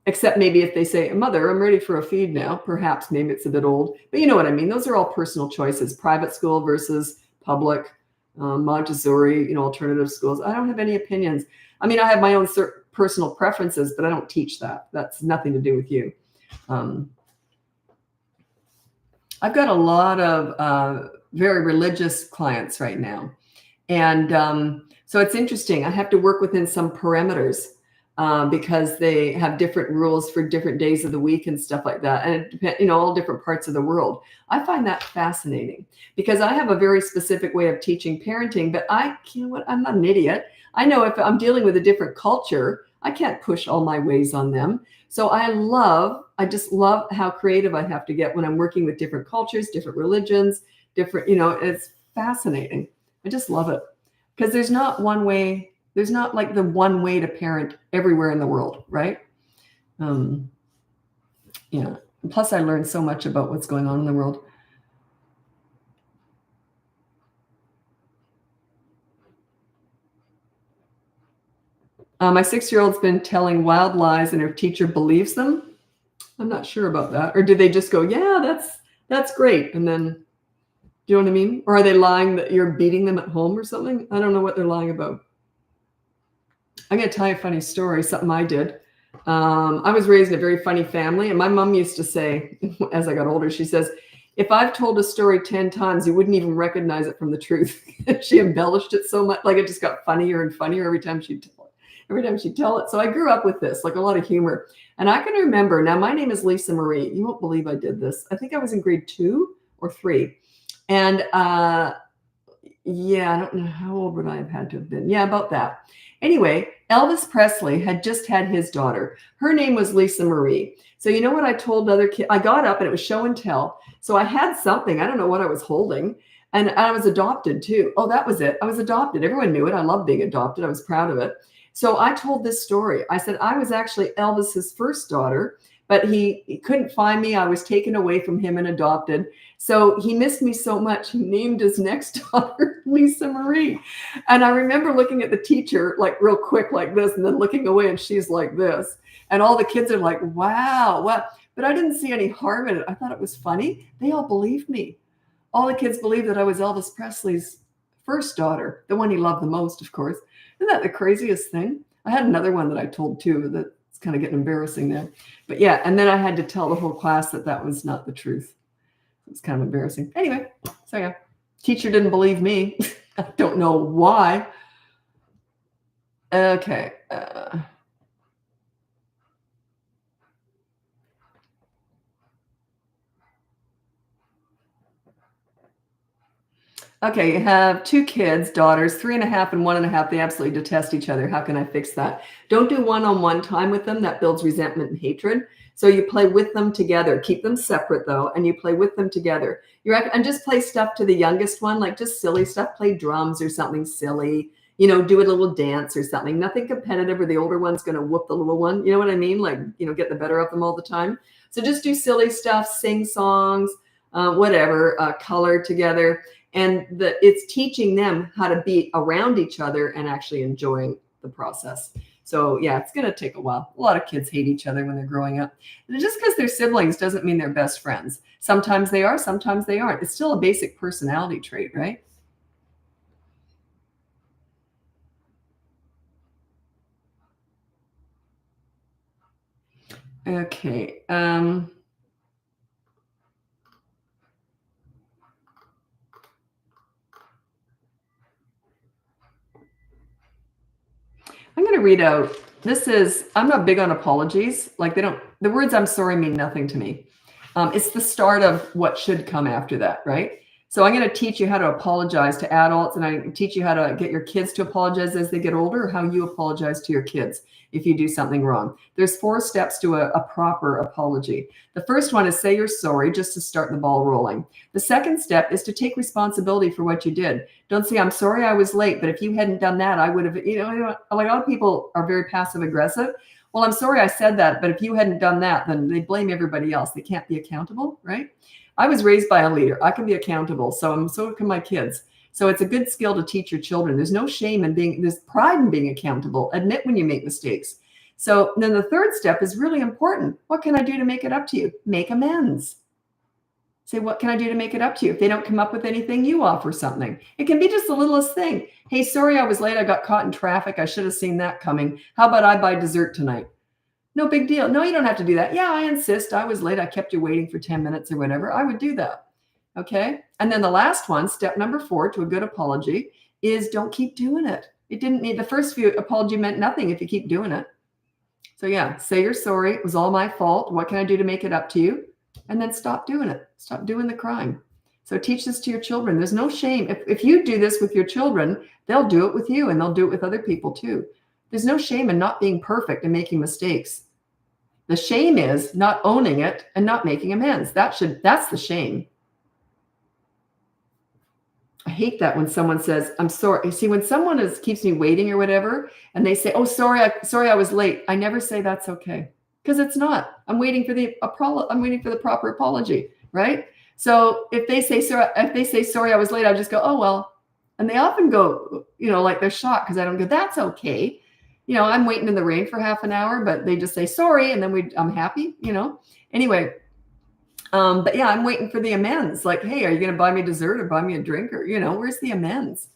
except maybe if they say, Mother, I'm ready for a feed now. Perhaps maybe it's a bit old, but you know what I mean? Those are all personal choices, private school versus public, Montessori, alternative schools. I don't have any opinions. I mean, I have my own personal preferences, but I don't teach that. That's nothing to do with you. I've got a lot of very religious clients right now. And so it's interesting. I have to work within some parameters because they have different rules for different days of the week and stuff like that. And it depends, all different parts of the world. I find that fascinating because I have a very specific way of teaching parenting, but I'm not an idiot. I know if I'm dealing with a different culture, I can't push all my ways on them. So I just love how creative I have to get when I'm working with different cultures, different religions, different, it's fascinating. I just love it because there's not one way. There's not like the one way to parent everywhere in the world, right? Yeah. Plus, I learned so much about what's going on in the world. My 6-year-old's been telling wild lies and her teacher believes them. I'm not sure about that. Or do they just go, yeah, that's great. And then, do you know what I mean? Or are they lying that you're beating them at home or something? I don't know what they're lying about. I'm going to tell you a funny story, something I did. I was raised in a very funny family. And my mom used to say, as I got older, she says, if I've told a story 10 times, you wouldn't even recognize it from the truth. She embellished it so much, like it just got funnier and funnier every time she'd tell it. So I grew up with this, like a lot of humor. And I can remember, now my name is Lisa Marie. You won't believe I did this. I think I was in grade 2 or 3. And Yeah, I don't know how old would I have had to have been. Yeah, about that. Anyway, Elvis Presley had just had his daughter. Her name was Lisa Marie. So you know what I told other kids? I got up and it was show and tell. So I had something. I don't know what I was holding. And I was adopted too. Oh, that was it. I was adopted. Everyone knew it. I loved being adopted. I was proud of it. So I told this story. I said I was actually Elvis's first daughter, but he couldn't find me. I was taken away from him and adopted. So he missed me so much, he named his next daughter Lisa Marie. And I remember looking at the teacher like real quick like this and then looking away and she's like this. And all the kids are like, wow, what? But I didn't see any harm in it. I thought it was funny. They all believed me. All the kids believed that I was Elvis Presley's first daughter, the one he loved the most, of course. Isn't that the craziest thing? I had another one that I told too that's kind of getting embarrassing there. But yeah, and then I had to tell the whole class that that was not the truth. It's kind of embarrassing. Anyway, so yeah, teacher didn't believe me. I don't know why. Okay. Okay, you have two kids, daughters, 3.5 and 1.5. They absolutely detest each other. How can I fix that? Don't do one-on-one time with them. That builds resentment and hatred. So you play with them together. Keep them separate though, and you play with them together. And just play stuff to the youngest one, like just silly stuff. Play drums or something silly. You know, do a little dance or something. Nothing competitive, or the older one's going to whoop the little one. You know what I mean? Like, you know, get the better of them all the time. So just do silly stuff, sing songs, whatever, color together. And it's teaching them how to be around each other and actually enjoying the process. So yeah, it's going to take a while. A lot of kids hate each other when they're growing up. And just because they're siblings doesn't mean they're best friends. Sometimes they are, sometimes they aren't. It's still a basic personality trait, right? Okay. I'm going to read out. I'm not big on apologies. Like the words I'm sorry mean nothing to me. It's the start of what should come after that, right? So I'm going to teach you how to apologize to adults, and I teach you how to get your kids to apologize as they get older, or how you apologize to your kids if you do something wrong. There's 4 steps to a proper apology. The first one is say you're sorry, just to start the ball rolling. The second step is to take responsibility for what you did. Don't say, I'm sorry I was late, but if you hadn't done that, I would have, like a lot of people are very passive aggressive. Well, I'm sorry I said that, but if you hadn't done that, then they blame everybody else. They can't be accountable, right? I was raised by a leader. I can be accountable. So can my kids. So it's a good skill to teach your children. There's no shame in there's pride in being accountable. Admit when you make mistakes. So then the third step is really important. What can I do to make it up to you? Make amends. Say, what can I do to make it up to you? If they don't come up with anything, you offer something. It can be just the littlest thing. Hey, sorry I was late. I got caught in traffic. I should have seen that coming. How about I buy dessert tonight? No big deal. No, you don't have to do that. Yeah, I insist. I was late. I kept you waiting for 10 minutes or whatever. I would do that. Okay. And then the last one, step number 4 to a good apology, is don't keep doing it. It didn't need the first few apology meant nothing if you keep doing it. So yeah, say you're sorry. It was all my fault. What can I do to make it up to you? And then stop doing it. Stop doing the crime. So teach this to your children. There's no shame. If you do this with your children, they'll do it with you, and they'll do it with other people too. There's no shame in not being perfect and making mistakes. The shame is not owning it and not making amends. That's the shame. I hate that when someone says, I'm sorry. You see, when someone keeps me waiting or whatever, and they say, oh, sorry, I was late. I never say that's okay. Because it's not. I'm waiting for the proper apology, right? So if they say sorry, I was late, I just go, oh well. And they often go, like they're shocked because I don't go, that's okay. I'm waiting in the rain for half an hour, but they just say sorry, and then I'm happy, Anyway, but yeah, I'm waiting for the amends. Like, hey, are you going to buy me dessert or buy me a drink, or where's the amends?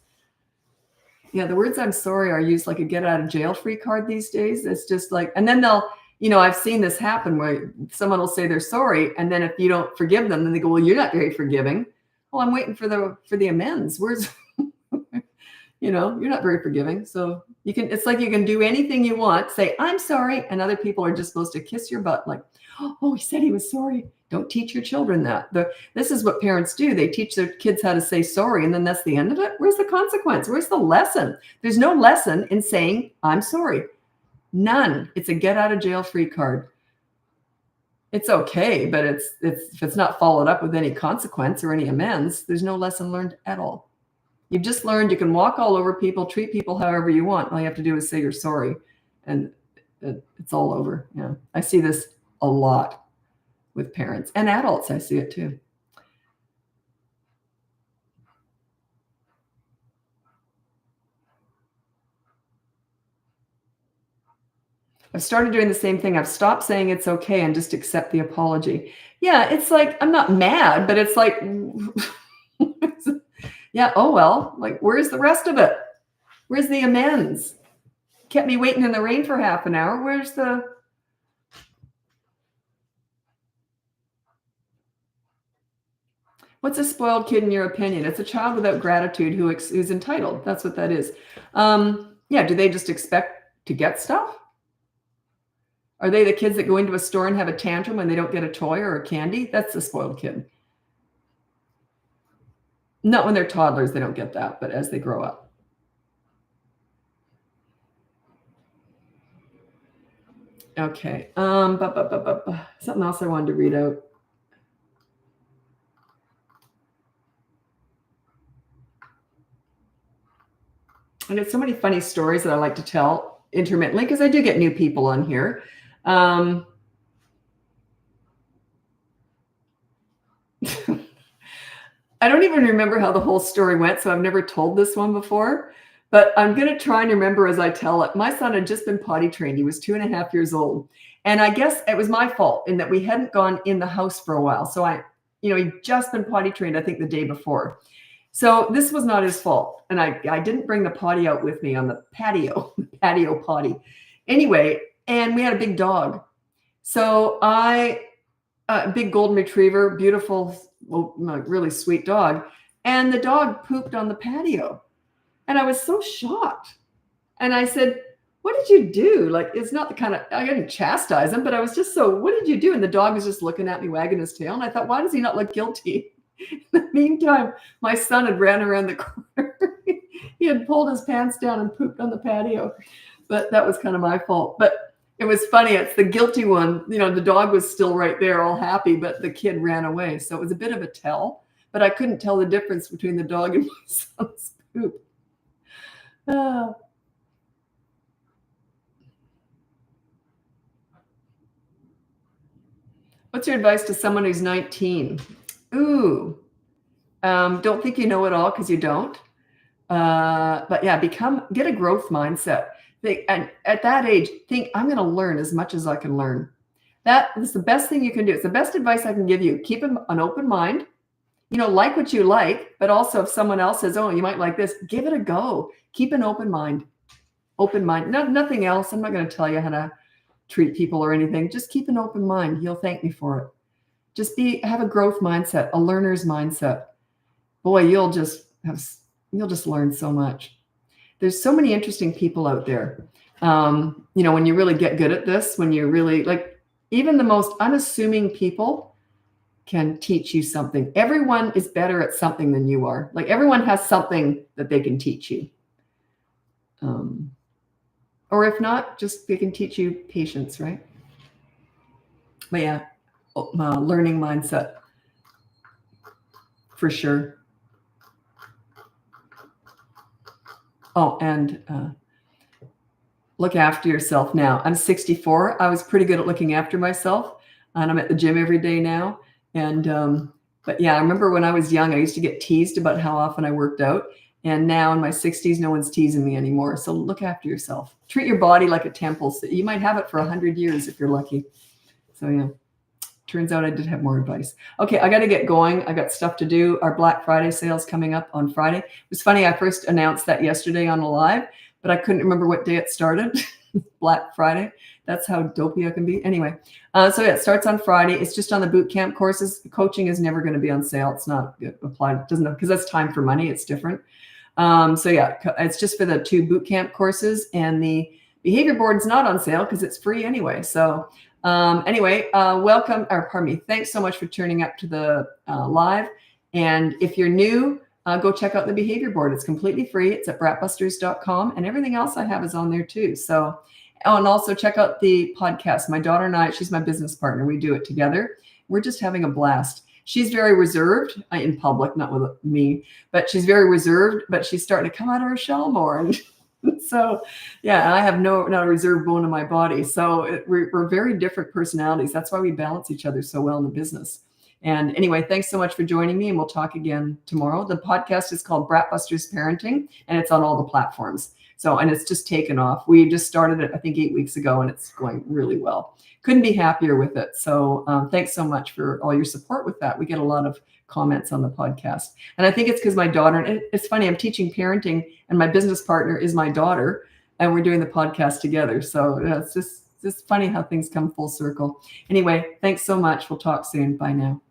Yeah, the words I'm sorry are used like a get out of jail free card these days. It's just like, and then they'll, I've seen this happen where someone will say they're sorry, and then if you don't forgive them, then they go, well, you're not very forgiving. Well, I'm waiting for the amends. Where's You're not very forgiving. So it's like you can do anything you want, say, I'm sorry. And other people are just supposed to kiss your butt. Like, oh, he said he was sorry. Don't teach your children that. This is what parents do. They teach their kids how to say sorry. And then that's the end of it. Where's the consequence? Where's the lesson? There's no lesson in saying, I'm sorry. None. It's a get out of jail free card. It's okay, but if it's not followed up with any consequence or any amends, there's no lesson learned at all. You've just learned you can walk all over people, treat people however you want. All you have to do is say you're sorry, and it's all over. Yeah, I see this a lot with parents and adults. I see it too. I've started doing the same thing. I've stopped saying it's okay and just accept the apology. Yeah, it's like, I'm not mad, but it's like, yeah, oh well, like, where's the rest of it? Where's the amends? Kept me waiting in the rain for half an hour. What's a spoiled kid in your opinion? It's a child without gratitude who's entitled. That's what that is. Yeah, do they just expect to get stuff? Are they the kids that go into a store and have a tantrum when they don't get a toy or a candy? That's a spoiled kid. Not when they're toddlers, they don't get that, but as they grow up. Okay. Something else I wanted to read out. I get so many funny stories that I like to tell intermittently because I do get new people on here. I don't even remember how the whole story went, so I've never told this one before, but I'm going to try and remember as I tell it. My son had just been potty trained. He was 2.5 years old. And I guess it was my fault in that we hadn't gone in the house for a while. So he'd just been potty trained, I think the day before. So this was not his fault. And I didn't bring the potty out with me on the patio potty. Anyway, and we had a big dog. So a big golden retriever, beautiful, really sweet dog. And the dog pooped on the patio. And I was so shocked. And I said, what did you do? Like, it's not the kind of, I didn't chastise him, but I was just so, what did you do? And the dog was just looking at me, wagging his tail. And I thought, why does he not look guilty? In the meantime, my son had ran around the corner. He had pulled his pants down and pooped on the patio. But that was kind of my fault. But it was funny. It's the guilty one. The dog was still right there, all happy, but the kid ran away. So it was a bit of a tell. But I couldn't tell the difference between the dog and my son's poop. What's your advice to someone who's 19? Ooh, don't think you know it all because you don't. But yeah, get a growth mindset. And at that age, think I'm going to learn as much as I can learn. That is the best thing you can do. It's the best advice I can give you. Keep an open mind. Like what you like, but also if someone else says, oh, you might like this, give it a go. Keep an open mind. Open mind. Nothing else. I'm not going to tell you how to treat people or anything. Just keep an open mind. You'll thank me for it. Just have a growth mindset, a learner's mindset. Boy, you'll just learn so much. There's so many interesting people out there. When you really get good at this, when you really even the most unassuming people can teach you something. Everyone is better at something than you are. Like, everyone has something that they can teach you. Or if not, just they can teach you patience, right? But yeah, learning mindset for sure. Oh, and look after yourself now. I'm 64. I was pretty good at looking after myself, and I'm at the gym every day now. And but yeah, I remember when I was young, I used to get teased about how often I worked out. And now in my 60s, no one's teasing me anymore. So look after yourself. Treat your body like a temple. So you might have it for 100 years if you're lucky. So yeah, turns out I did have more advice. Okay, I got to get going. I got stuff to do. Our Black Friday sale's coming up on Friday. It was funny. I first announced that yesterday on a live, but I couldn't remember what day it started. Black Friday. That's how dopey I can be. Anyway, so yeah, it starts on Friday. It's just on the boot camp courses. Coaching is never going to be on sale. It's not applied. It doesn't, because that's time for money. It's different. So yeah, it's just for the 2 boot camp courses, and the behavior board is not on sale because it's free anyway. So anyway, welcome, or pardon me, thanks so much for tuning up to the live. And if you're new, go check out the behavior board. It's completely free. It's at BratBusters.com, and everything else I have is on there too. So, oh, and also check out the podcast. My daughter and I, she's my business partner. We do it together. We're just having a blast. She's very reserved in public, not with me, but she's very reserved, but she's starting to come out of her shell more. And so, yeah, I have not a reserved bone in my body. So we're very different personalities. That's why we balance each other so well in the business. And anyway, thanks so much for joining me, and we'll talk again tomorrow. The podcast is called BratBusters Parenting, and it's on all the platforms. So, and it's just taken off. We just started it, I think, 8 weeks ago, and it's going really well. Couldn't be happier with it. So thanks so much for all your support with that. We get a lot of comments on the podcast. And I think it's because my daughter, and it's funny, I'm teaching parenting, and my business partner is my daughter, and we're doing the podcast together. So it's just funny how things come full circle. Anyway, thanks so much. We'll talk soon. Bye now.